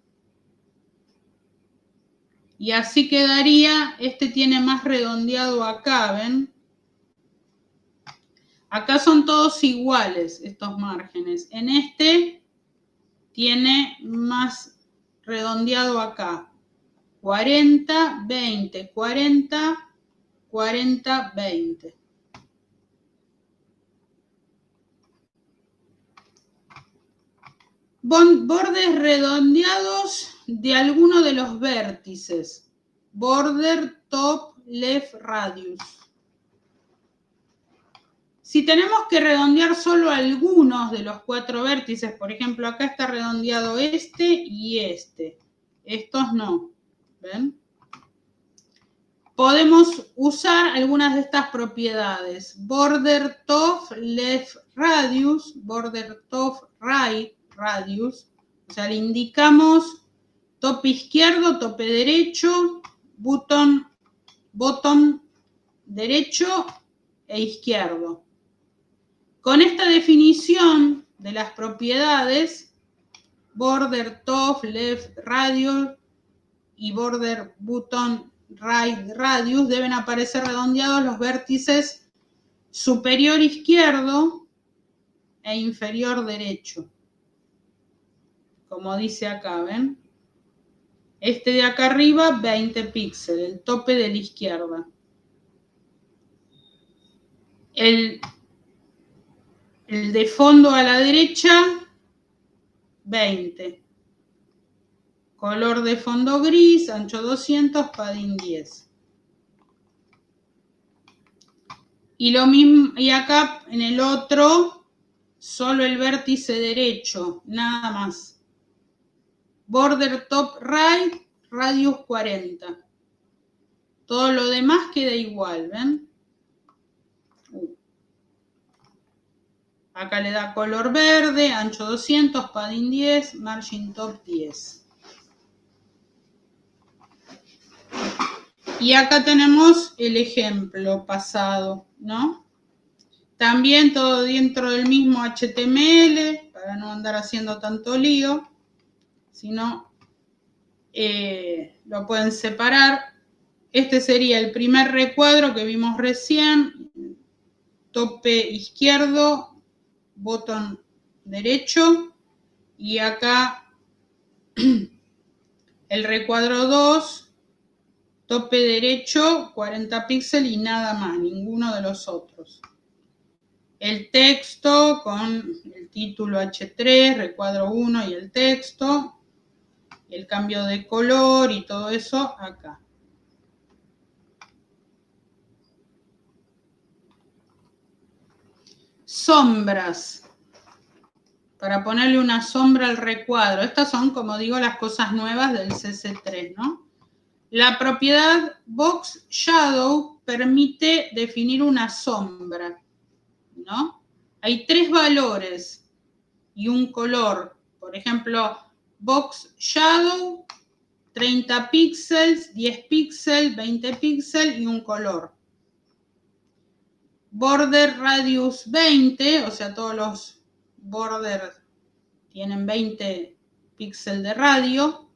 Y así quedaría, este tiene más redondeado acá, ¿ven? Acá son todos iguales estos márgenes. En este tiene más redondeado acá. 40, 20, 40, 40, 20. Bordes redondeados de alguno de los vértices. Border, top, left, radius. Si tenemos que redondear solo algunos de los 4 vértices, por ejemplo, acá está redondeado este y este. Estos no. ¿Ven? Podemos usar algunas de estas propiedades. Border, top, left, radius. Border, top, right, radius. O sea, le indicamos tope izquierdo, tope derecho, bottom derecho e izquierdo. Con esta definición de las propiedades, border, top, left, radius y border, bottom, right, radius, deben aparecer redondeados los vértices superior izquierdo e inferior derecho. Como dice acá, ¿ven? Este de acá arriba, 20 píxeles, el tope de la izquierda. El de fondo a la derecha, 20. Color de fondo gris, ancho 200, padding 10. Y lo mismo, y acá en el otro, solo el vértice derecho, nada más. Border top right, radius 40. Todo lo demás queda igual, ¿ven? Acá le da color verde, ancho 200, padding 10, margin top 10. Y acá tenemos el ejemplo pasado, ¿no? También todo dentro del mismo HTML, para no andar haciendo tanto lío, sino lo pueden separar. Este sería el primer recuadro que vimos recién, tope izquierdo, botón derecho, y acá el recuadro 2, tope derecho, 40 píxeles y nada más, ninguno de los otros. El texto con el título H3, recuadro 1 y el texto, el cambio de color y todo eso acá. Sombras. Para ponerle una sombra al recuadro. Estas son, como digo, las cosas nuevas del CC3, ¿no? La propiedad Box Shadow permite definir una sombra, ¿no? Hay 3 valores y un color. Por ejemplo, Box Shadow, 30 píxeles, 10 píxeles, 20 píxeles y un color. Border Radius 20, o sea, todos los borders tienen 20 píxeles de radio.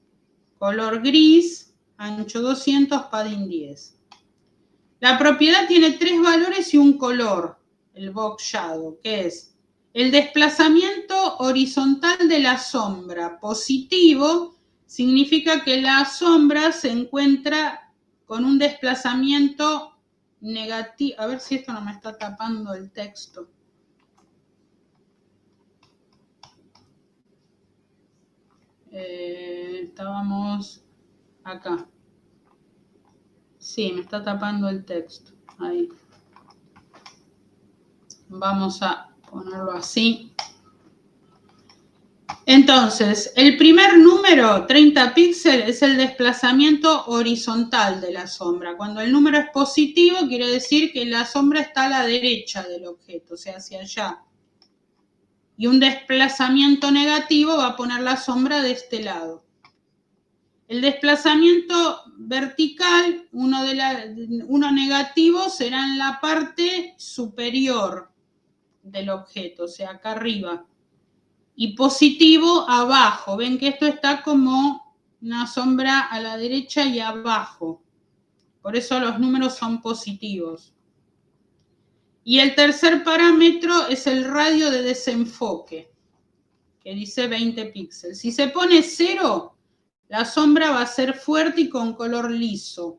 Color gris, ancho 200, padding 10. La propiedad tiene 3 valores y un color, el Box Shadow, que es el desplazamiento horizontal de la sombra. Positivo significa que la sombra se encuentra con un desplazamiento negativo. A ver si esto no me está tapando el texto. Estábamos acá. Sí, me está tapando el texto. Ahí. Vamos a ponerlo así. Entonces, el primer número, 30 píxeles, es el desplazamiento horizontal de la sombra. Cuando el número es positivo, quiere decir que la sombra está a la derecha del objeto, o sea, hacia allá. Y un desplazamiento negativo va a poner la sombra de este lado. El desplazamiento vertical, uno negativo, será en la parte superior del objeto, o sea, acá arriba. Y positivo abajo. Ven que esto está como una sombra a la derecha y abajo. Por eso los números son positivos. Y el tercer parámetro es el radio de desenfoque, que dice 20 píxeles. Si se pone 0, la sombra va a ser fuerte y con color liso.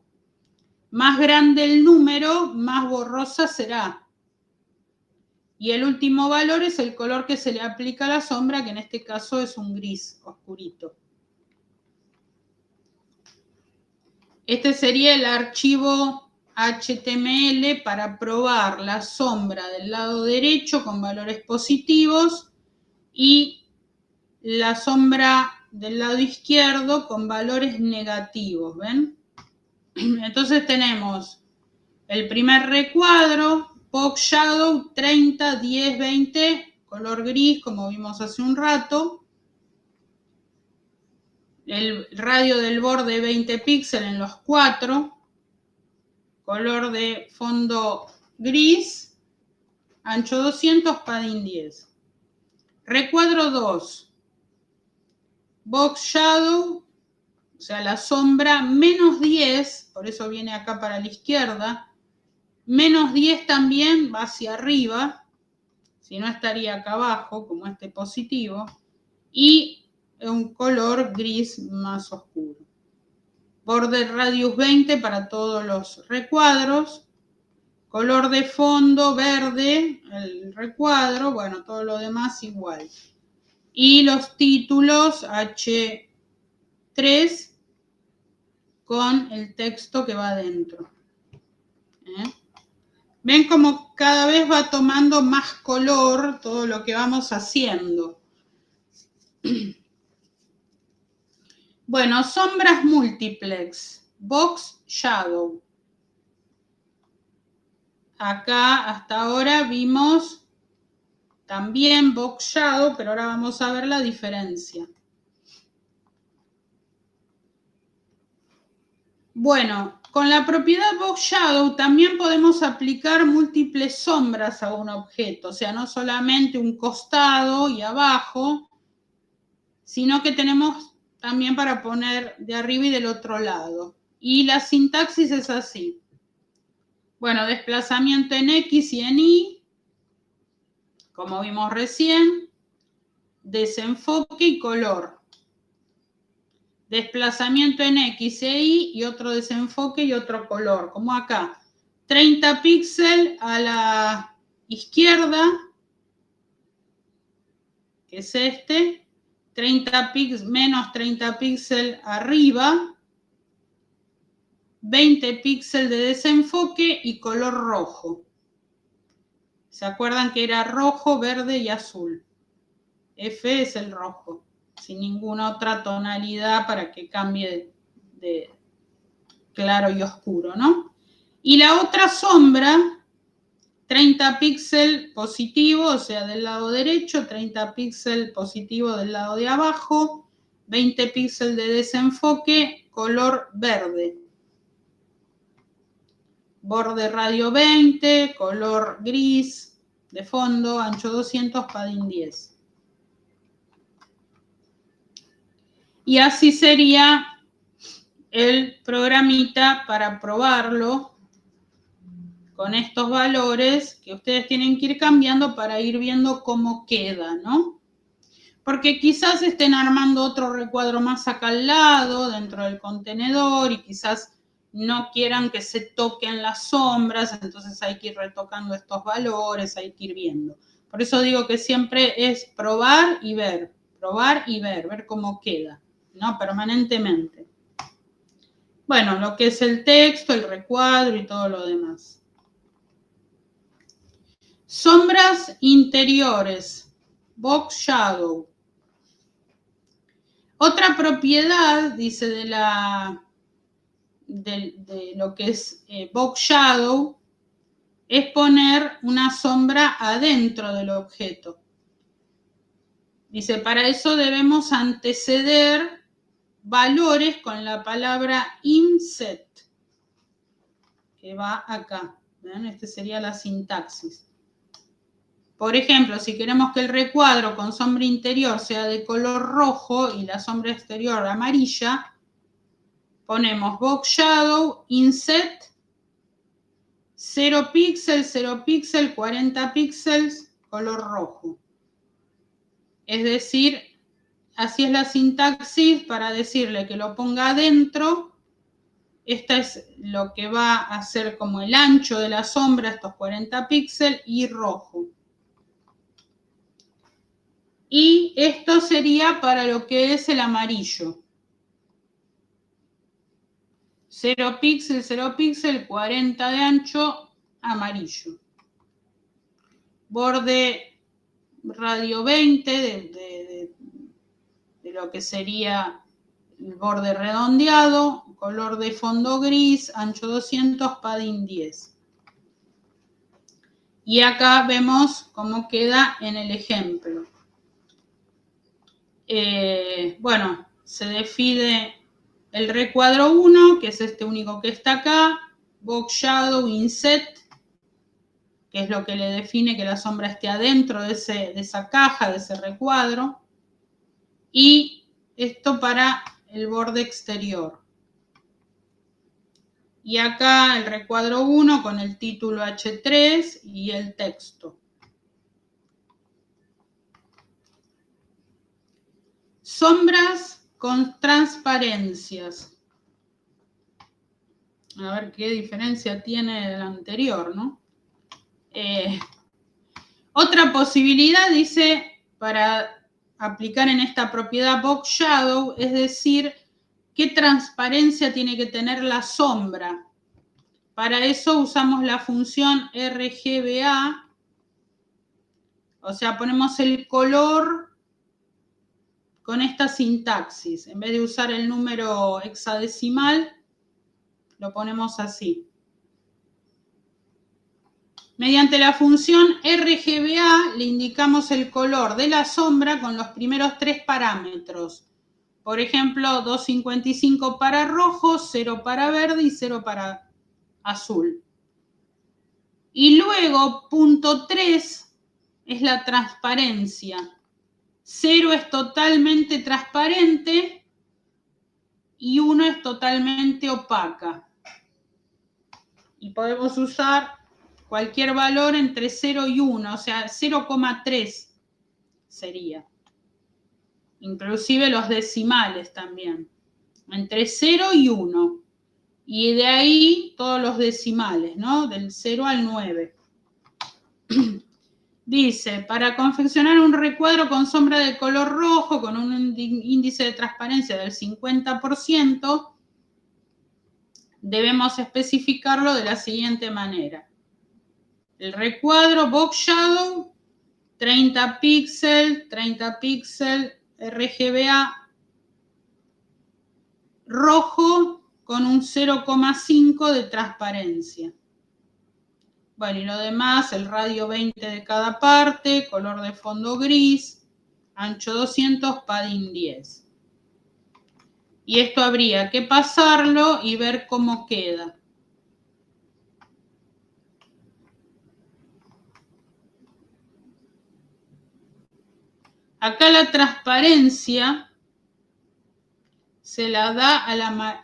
Más grande el número, más borrosa será. Y el último valor es el color que se le aplica a la sombra, que en este caso es un gris oscurito. Este sería el archivo HTML para probar la sombra del lado derecho con valores positivos y la sombra del lado izquierdo con valores negativos, ¿ven? Entonces tenemos el primer recuadro, Box Shadow 30, 10, 20, color gris, como vimos hace un rato. El radio del borde 20 píxeles en los 4. Color de fondo gris, ancho 200, padding 10. Recuadro 2. Box Shadow, o sea, la sombra, menos 10, por eso viene acá para la izquierda. Menos 10 también va hacia arriba, si no estaría acá abajo, como este positivo. Y un color gris más oscuro. Borde radius 20 para todos los recuadros. Color de fondo verde, el recuadro, bueno, todo lo demás igual. Y los títulos H3 con el texto que va adentro. Ven como cada vez va tomando más color todo lo que vamos haciendo. Bueno, sombras múltiplex, Box Shadow. Acá hasta ahora vimos también Box Shadow, pero ahora vamos a ver la diferencia. Bueno, con la propiedad Box Shadow también podemos aplicar múltiples sombras a un objeto, o sea, no solamente un costado y abajo, sino que tenemos también para poner de arriba y del otro lado. Y la sintaxis es así. Bueno, desplazamiento en X y en Y, como vimos recién, desenfoque y color. Desplazamiento en X e Y y otro desenfoque y otro color, como acá. 30 píxeles a la izquierda, que es este, 30 píxeles, menos 30 píxeles arriba, 20 píxeles de desenfoque y color rojo. ¿Se acuerdan que era rojo, verde y azul? F es el rojo, sin ninguna otra tonalidad para que cambie de claro y oscuro, ¿no? Y la otra sombra, 30 píxeles positivo, o sea, del lado derecho, 30 píxeles positivo del lado de abajo, 20 píxeles de desenfoque, color verde. Borde radio 20, color gris, de fondo, ancho 200, padding 10. Y así sería el programita para probarlo con estos valores que ustedes tienen que ir cambiando para ir viendo cómo queda, ¿no? Porque quizás estén armando otro recuadro más acá al lado, dentro del contenedor, y quizás no quieran que se toquen las sombras, entonces hay que ir retocando estos valores, hay que ir viendo. Por eso digo que siempre es probar y ver cómo queda, ¿no? Permanentemente. Bueno, lo que es el texto, el recuadro y todo lo demás. Sombras interiores, Box Shadow. Otra propiedad, dice, de lo que es box shadow, es poner una sombra adentro del objeto. Dice, para eso debemos anteceder valores con la palabra inset, que va acá. ¿Ven? Esta sería la sintaxis. Por ejemplo, si queremos que el recuadro con sombra interior sea de color rojo y la sombra exterior amarilla, ponemos box shadow, inset, 0 píxel, 40 píxeles, color rojo. Es decir, así es la sintaxis para decirle que lo ponga adentro. Esta es lo que va a ser como el ancho de la sombra, estos 40 píxeles, y rojo. Y esto sería para lo que es el amarillo. 0 píxel, 40 de ancho, amarillo. Borde radio 20 de lo que sería el borde redondeado, color de fondo gris, ancho 200, padding 10. Y acá vemos cómo queda en el ejemplo. Bueno, se define el recuadro 1, que es este único que está acá, box shadow, inset, que es lo que le define que la sombra esté adentro de esa caja, de ese recuadro, y esto para el borde exterior. Y acá el recuadro 1 con el título H3 y el texto. Sombras con transparencias. A ver qué diferencia tiene del anterior, ¿no? Otra posibilidad, dice, para aplicar en esta propiedad box shadow, es decir, qué transparencia tiene que tener la sombra. Para eso usamos la función RGBA, o sea, ponemos el color con esta sintaxis. En vez de usar el número hexadecimal, lo ponemos así. Mediante la función RGBA le indicamos el color de la sombra con los primeros 3 parámetros. Por ejemplo, 255 para rojo, 0 para verde y 0 para azul. Y luego, punto 3 es la transparencia. 0 es totalmente transparente y 1 es totalmente opaca. Y podemos usar cualquier valor entre 0 y 1, o sea, 0,3 sería. Inclusive los decimales también. Entre 0 y 1. Y de ahí todos los decimales, ¿no? Del 0 al 9. Dice, para confeccionar un recuadro con sombra de color rojo con un índice de transparencia del 50%, debemos especificarlo de la siguiente manera. El recuadro box shadow, 30 píxeles, RGBA rojo con un 0,5 de transparencia. Bueno, y lo demás, el radio 20 de cada parte, color de fondo gris, ancho 200, padding 10. Y esto habría que pasarlo y ver cómo queda. Acá la transparencia se la da a la,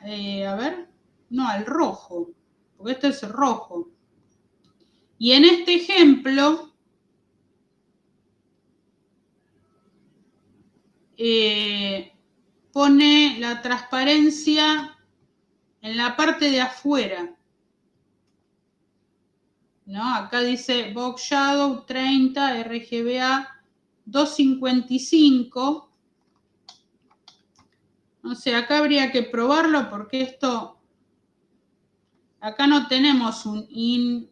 al rojo, porque este es rojo. Y en este ejemplo, pone la transparencia en la parte de afuera. ¿No? Acá dice box shadow 30, RGBA 255. No sé, acá habría que probarlo porque esto, acá no tenemos un inset.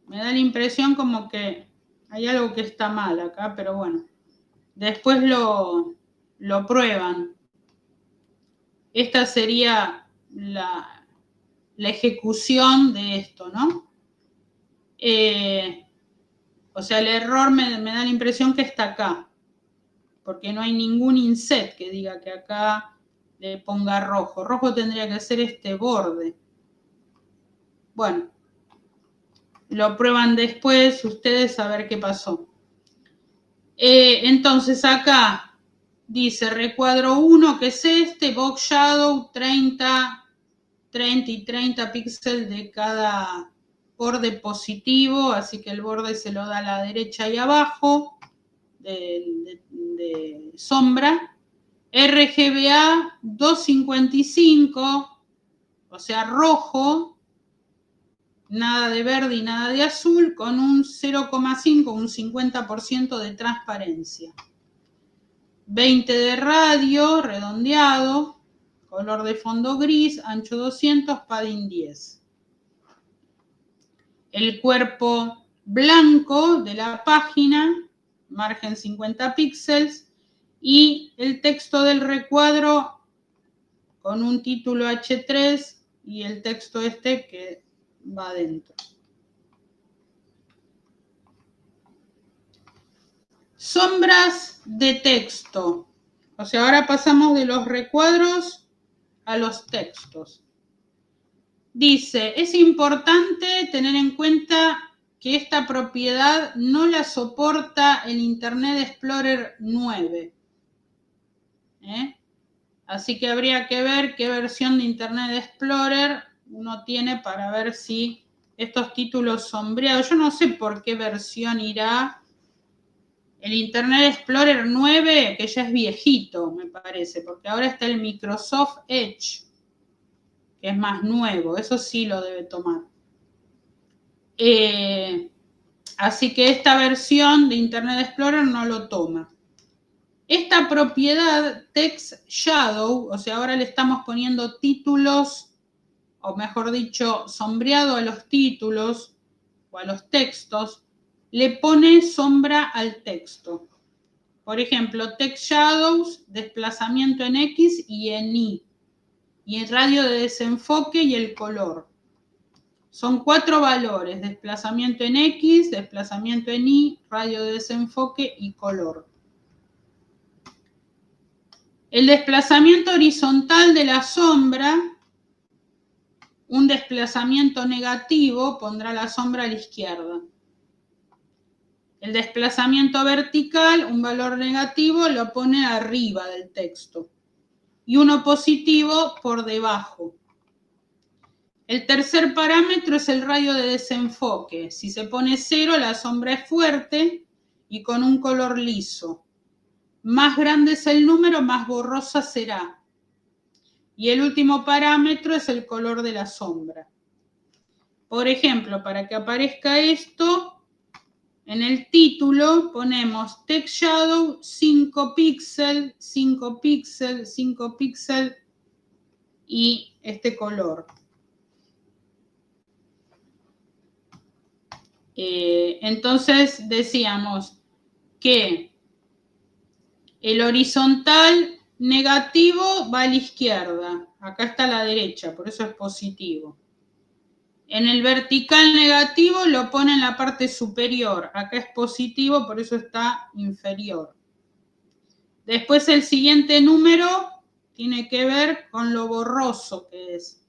Me da la impresión como que Hay algo que está mal acá, pero bueno. Después lo prueban. Esta sería la ejecución de esto, ¿no? O sea, el error me da la impresión que está acá, porque no hay ningún inset que diga que acá le ponga rojo. Rojo tendría que ser este borde. Bueno, lo prueban después ustedes a ver qué pasó. Entonces acá dice recuadro 1, que es este, box shadow, 30 y 30 píxeles de cada borde positivo, así que el borde se lo da a la derecha y abajo de sombra. RGBA 255, o sea, rojo, nada de verde y nada de azul, con un 0,5, un 50% de transparencia. 20 de radio, redondeado, color de fondo gris, ancho 200, padding 10. El cuerpo blanco de la página, margen 50 píxeles, y el texto del recuadro con un título H3 y el texto este que va adentro. Sombras de texto. O sea, ahora pasamos de los recuadros a los textos. Dice, es importante tener en cuenta que esta propiedad no la soporta el Internet Explorer 9. Así que habría que ver qué versión de Internet Explorer uno tiene para ver si estos títulos sombreados. Yo no sé por qué versión irá el Internet Explorer 9, que ya es viejito, me parece, porque ahora está el Microsoft Edge, que es más nuevo, eso sí lo debe tomar. Así que esta versión de Internet Explorer no lo toma. Esta propiedad Text Shadow, o sea, ahora le estamos poniendo títulos, o mejor dicho, sombreado a los títulos o a los textos, le pone sombra al texto. Por ejemplo, Text Shadows, desplazamiento en X y en Y, y el radio de desenfoque y el color. Son 4 valores: desplazamiento en X, desplazamiento en Y, radio de desenfoque y color. El desplazamiento horizontal de la sombra, un desplazamiento negativo, pondrá la sombra a la izquierda. El desplazamiento vertical, un valor negativo, lo pone arriba del texto. Y uno positivo por debajo. El tercer parámetro es el radio de desenfoque. Si se pone 0, la sombra es fuerte y con un color liso. Más grande es el número, más borrosa será. Y el último parámetro es el color de la sombra. Por ejemplo, para que aparezca esto, en el título ponemos Text Shadow 5 píxeles, 5 píxeles, 5 píxeles y este color. Entonces decíamos que el horizontal negativo va a la izquierda, acá está a la derecha, por eso es positivo. En el vertical negativo lo pone en la parte superior, acá es positivo, por eso está inferior. Después el siguiente número tiene que ver con lo borroso que es.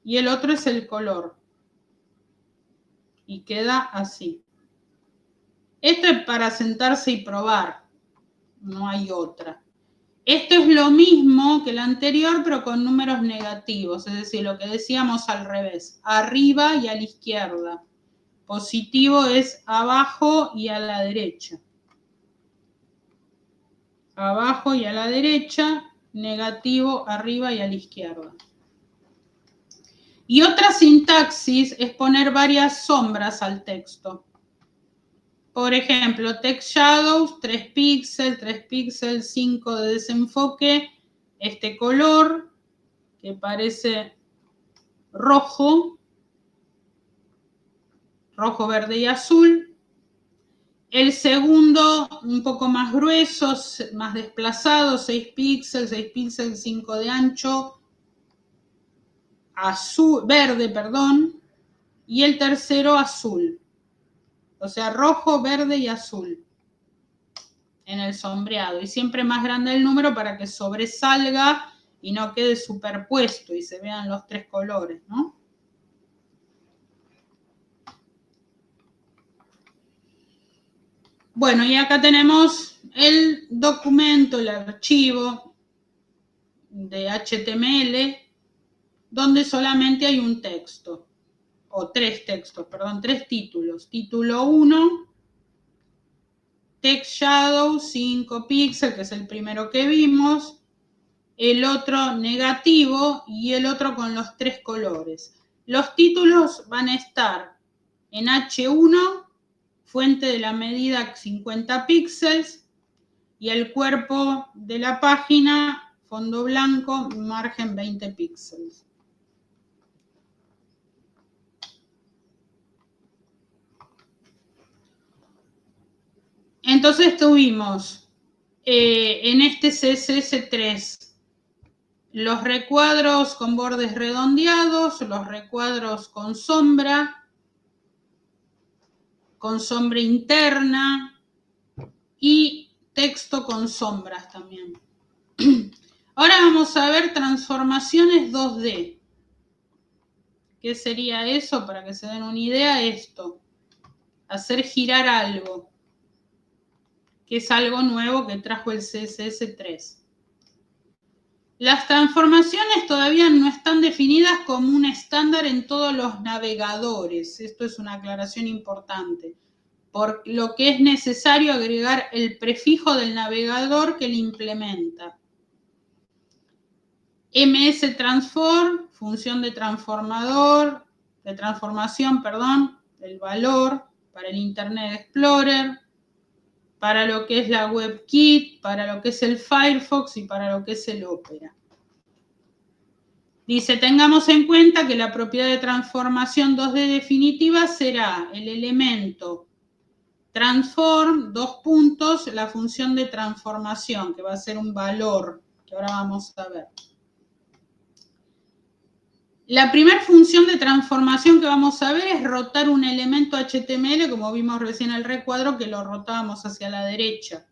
Y el otro es el color. Y queda así. Esto es para sentarse y probar. No hay otra. Esto es lo mismo que el anterior, pero con números negativos. Es decir, lo que decíamos al revés. Arriba y a la izquierda. Positivo es abajo y a la derecha. Abajo y a la derecha. Negativo arriba y a la izquierda. Y otra sintaxis es poner varias sombras al texto. Por ejemplo, Text Shadows, 3 píxeles, 5 de desenfoque, este color que parece rojo, rojo, verde y azul. El segundo, un poco más grueso, más desplazado, 6 píxeles, 5 de ancho, verde, perdón, y el tercero azul. O sea, rojo, verde y azul en el sombreado. Y siempre más grande el número para que sobresalga y no quede superpuesto y se vean los tres colores, ¿no? Bueno, y acá tenemos el documento, el archivo de HTML, donde solamente hay un texto, o tres textos, perdón, tres títulos. Título 1, Text Shadow, 5 píxeles, que es el primero que vimos. El otro negativo y el otro con los tres colores. Los títulos van a estar en H1, fuente de la medida 50 píxeles, y el cuerpo de la página, fondo blanco, margen 20 píxeles. Entonces tuvimos en este CSS3 los recuadros con bordes redondeados, los recuadros con sombra interna y texto con sombras también. Ahora vamos a ver transformaciones 2D. ¿Qué sería eso? Para que se den una idea, esto. Hacer girar algo, que es algo nuevo que trajo el CSS3. Las transformaciones todavía no están definidas como un estándar en todos los navegadores. Esto es una aclaración importante. Por lo que es necesario agregar el prefijo del navegador que lo implementa. MS Transform, función de transformación, del valor para el Internet Explorer, para lo que es la WebKit, para lo que es el Firefox y para lo que es el Opera. Dice, tengamos en cuenta que la propiedad de transformación 2D definitiva será el elemento transform, la función de transformación, que va a ser un valor, que ahora vamos a ver. La primera función de transformación que vamos a ver es rotar un elemento HTML, como vimos recién en el recuadro, que lo rotábamos hacia la derecha.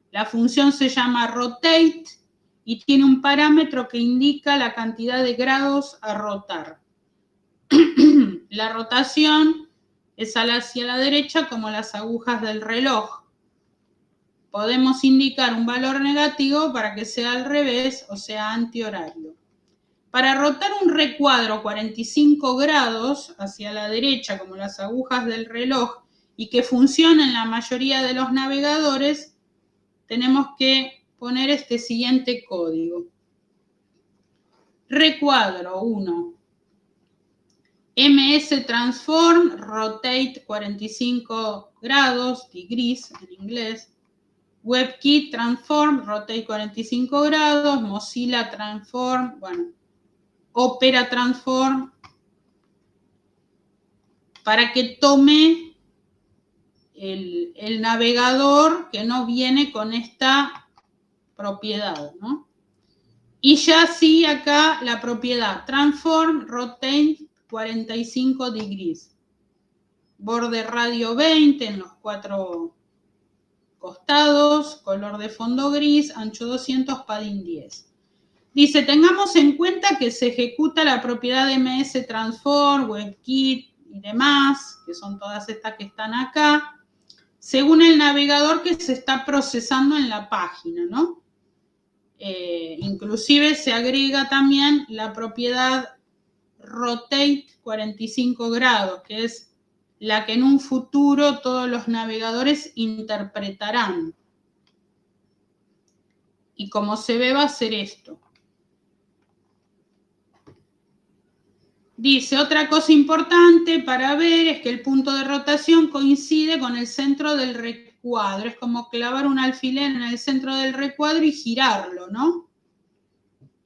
La función se llama rotate y tiene un parámetro que indica la cantidad de grados a rotar. La rotación es hacia la derecha como las agujas del reloj. Podemos indicar un valor negativo para que sea al revés, o sea, antihorario. Para rotar un recuadro 45 grados hacia la derecha, como las agujas del reloj, y que funcione en la mayoría de los navegadores, tenemos que poner este siguiente código. Recuadro 1. MS Transform, rotate 45 grados, degrees en inglés. WebKit Transform, rotate 45 grados. Mozilla Transform, Opera Transform, para que tome el navegador que no viene con esta propiedad, ¿no? Y ya sí acá la propiedad Transform, Rotate 45 degrees. Borde radio 20 en los 4 costados, color de fondo gris, ancho 200, padding 10. Dice, tengamos en cuenta que se ejecuta la propiedad de MS Transform, WebKit y demás, que son todas estas que están acá, según el navegador que se está procesando en la página, ¿no? Inclusive se agrega también la propiedad Rotate 45 grados, que es la que en un futuro todos los navegadores interpretarán. Y como se ve, va a ser esto. Dice, otra cosa importante para ver es que el punto de rotación coincide con el centro del recuadro. Es como clavar un alfiler en el centro del recuadro y girarlo, ¿no?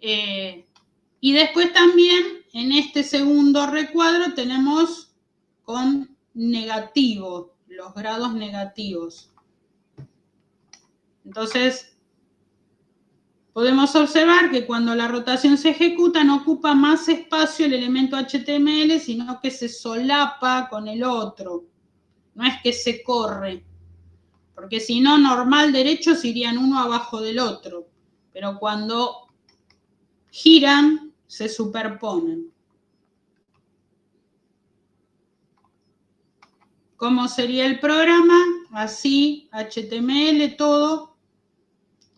Y después también en este segundo recuadro tenemos con negativo los grados negativos. Entonces, podemos observar que cuando la rotación se ejecuta no ocupa más espacio el elemento HTML, sino que se solapa con el otro. No es que se corre, porque si no, normal derechos irían uno abajo del otro. Pero cuando giran, se superponen. ¿Cómo sería el programa? Así, HTML, todo.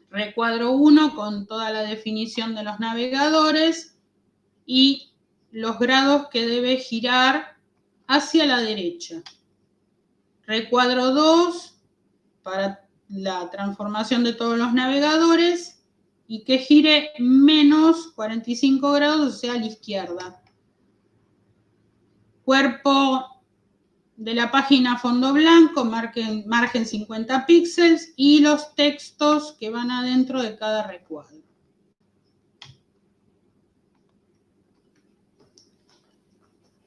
Recuadro 1 con toda la definición de los navegadores y los grados que debe girar hacia la derecha. Recuadro 2 para la transformación de todos los navegadores y que gire menos 45 grados, o sea, a la izquierda. Cuerpo de la página fondo blanco, margen 50 píxeles y los textos que van adentro de cada recuadro.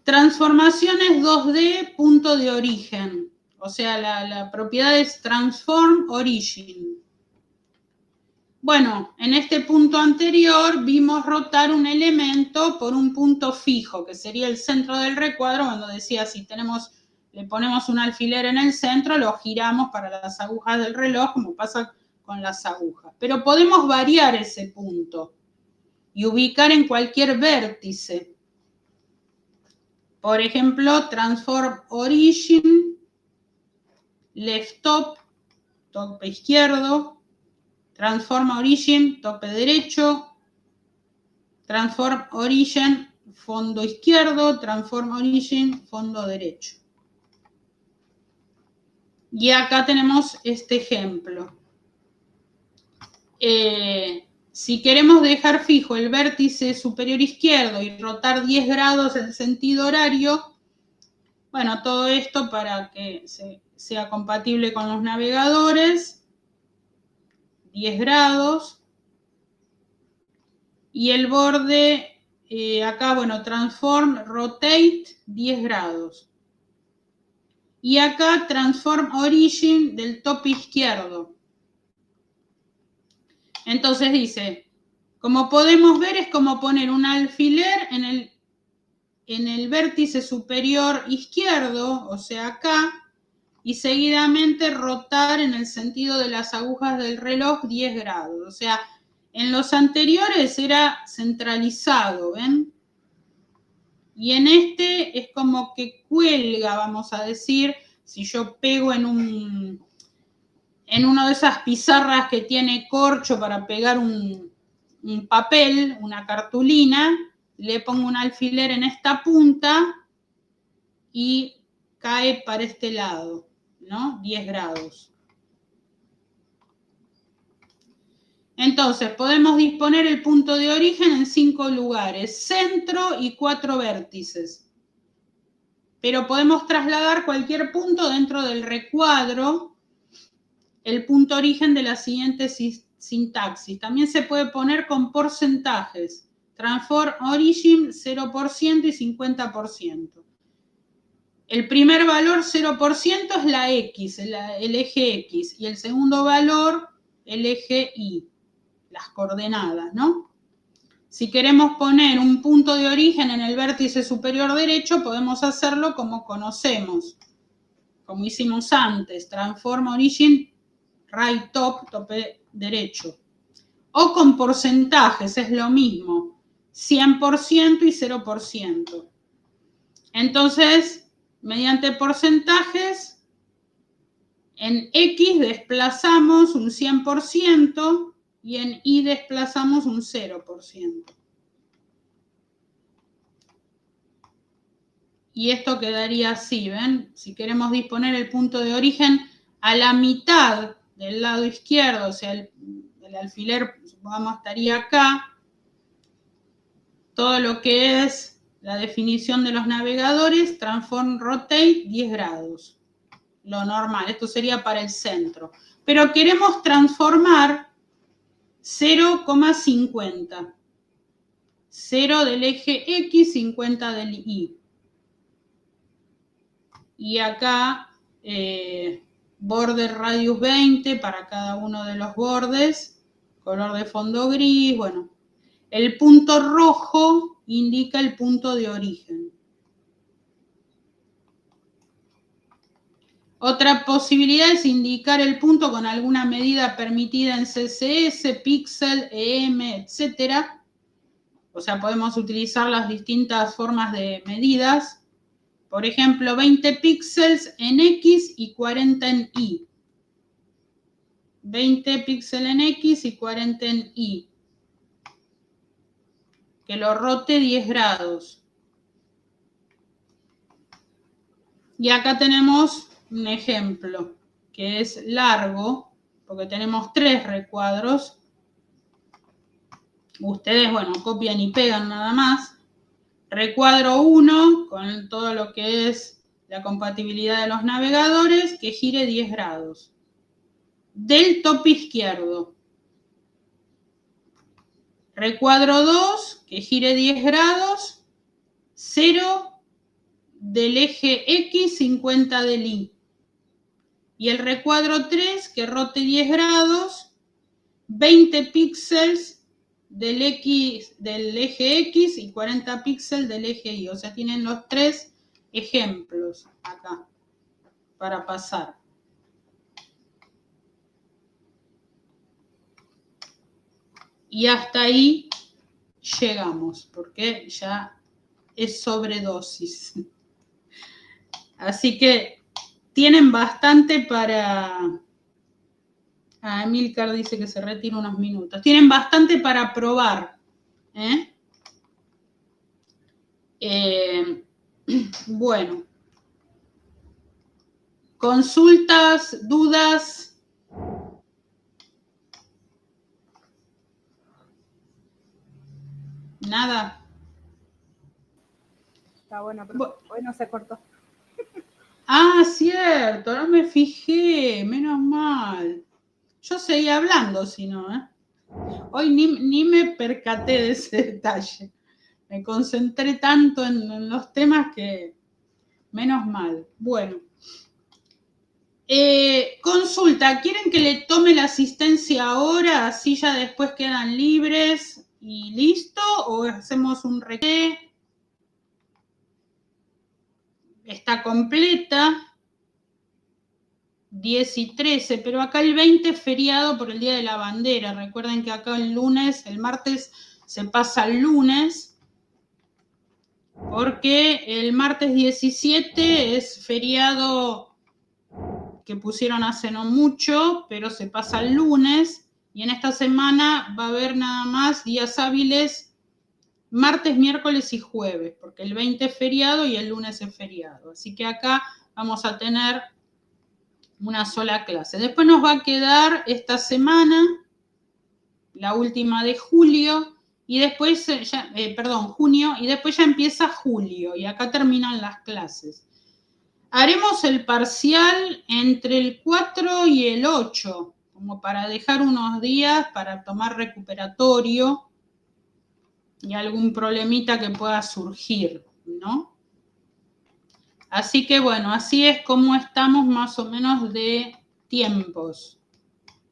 Transformaciones 2D, punto de origen. O sea, la propiedad es Transform Origin. Bueno, en este punto anterior vimos rotar un elemento por un punto fijo, que sería el centro del recuadro, cuando decía si le ponemos un alfiler en el centro, lo giramos para las agujas del reloj, como pasa con las agujas. Pero podemos variar ese punto y ubicar en cualquier vértice. Por ejemplo, Transform Origin, Left Top, tope izquierdo, Transform Origin, tope derecho, Transform Origin, fondo izquierdo, Transform Origin, fondo derecho. Y acá tenemos este ejemplo. Si queremos dejar fijo el vértice superior izquierdo y rotar 10 grados en sentido horario, bueno, todo esto para que sea compatible con los navegadores, 10 grados. Y el borde, acá, bueno, Transform Rotate 10 grados. Y acá Transform Origin del tope izquierdo. Entonces dice, como podemos ver, es como poner un alfiler en el vértice superior izquierdo, o sea acá, y seguidamente rotar en el sentido de las agujas del reloj 10 grados. O sea, en los anteriores era centralizado, ¿ven? Y en este es como que cuelga, vamos a decir, si yo pego en una de esas pizarras que tiene corcho para pegar un papel, una cartulina, le pongo un alfiler en esta punta y cae para este lado, ¿no? 10 grados. Entonces, podemos disponer el punto de origen en 5 lugares, centro y 4 vértices. Pero podemos trasladar cualquier punto dentro del recuadro, el punto origen de la siguiente sintaxis. También se puede poner con porcentajes. Transform Origin 0% y 50%. El primer valor 0% es la X, el eje X, y el segundo valor el eje Y, las coordenadas, ¿no? Si queremos poner un punto de origen en el vértice superior derecho, podemos hacerlo como conocemos, como hicimos antes, Transform Origin Right Top, tope derecho. O con porcentajes, es lo mismo, 100% y 0%. Entonces, mediante porcentajes, en X desplazamos un 100% y en Y desplazamos un 0%. Y esto quedaría así, ¿ven? Si queremos disponer el punto de origen a la mitad del lado izquierdo, o sea, el alfiler, supongamos, estaría acá, todo lo que es la definición de los navegadores, Transform Rotate 10 grados. Lo normal, esto sería para el centro. Pero queremos transformar 0,50. 0 del eje X, 50 del Y. Y acá borde radius 20 para cada uno de los bordes, color de fondo gris, bueno. El punto rojo indica el punto de origen. Otra posibilidad es indicar el punto con alguna medida permitida en CSS, píxel, EM, etc. O sea, podemos utilizar las distintas formas de medidas. Por ejemplo, 20 píxeles en X y 40 en Y. 20 píxeles en X y 40 en Y. Que lo rote 10 grados. Y acá tenemos un ejemplo que es largo, porque tenemos 3 recuadros. Ustedes, bueno, copian y pegan nada más. Recuadro 1, con todo lo que es la compatibilidad de los navegadores, que gire 10 grados. Del tope izquierdo. Recuadro 2, que gire 10 grados. 0 del eje X, 50 del Y. Y el recuadro 3, que rote 10 grados, 20 píxeles del eje X y 40 píxeles del eje Y. O sea, tienen los 3 ejemplos acá para pasar. Y hasta ahí llegamos, porque ya es sobredosis. Así que tienen bastante para... Emilcar dice que se retira unos minutos. Tienen bastante para probar. Bueno. Consultas, dudas. Nada. Está bueno, pero hoy no se cortó. Ah, cierto, no me fijé, menos mal. Yo seguía hablando, si no, Hoy ni me percaté de ese detalle. Me concentré tanto en los temas que menos mal. Bueno. Consulta, ¿quieren que le tome la asistencia ahora? Así ya después quedan libres y listo. ¿O hacemos un requé? Está completa. 10 y 13, pero acá el 20 es feriado por el Día de la Bandera. Recuerden que acá el martes se pasa al lunes, porque el martes 17 es feriado que pusieron hace no mucho, pero se pasa al lunes, y en esta semana va a haber nada más días hábiles martes, miércoles y jueves, porque el 20 es feriado y el lunes es feriado. Así que acá vamos a tener una sola clase. Después nos va a quedar esta semana, la última de julio, y después, junio, y después ya empieza julio, y acá terminan las clases. Haremos el parcial entre el 4 y el 8, como para dejar unos días para tomar recuperatorio y algún problemita que pueda surgir, ¿no? Así que bueno, así es como estamos más o menos de tiempos,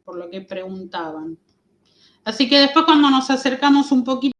por lo que preguntaban. Así que después cuando nos acercamos un poquito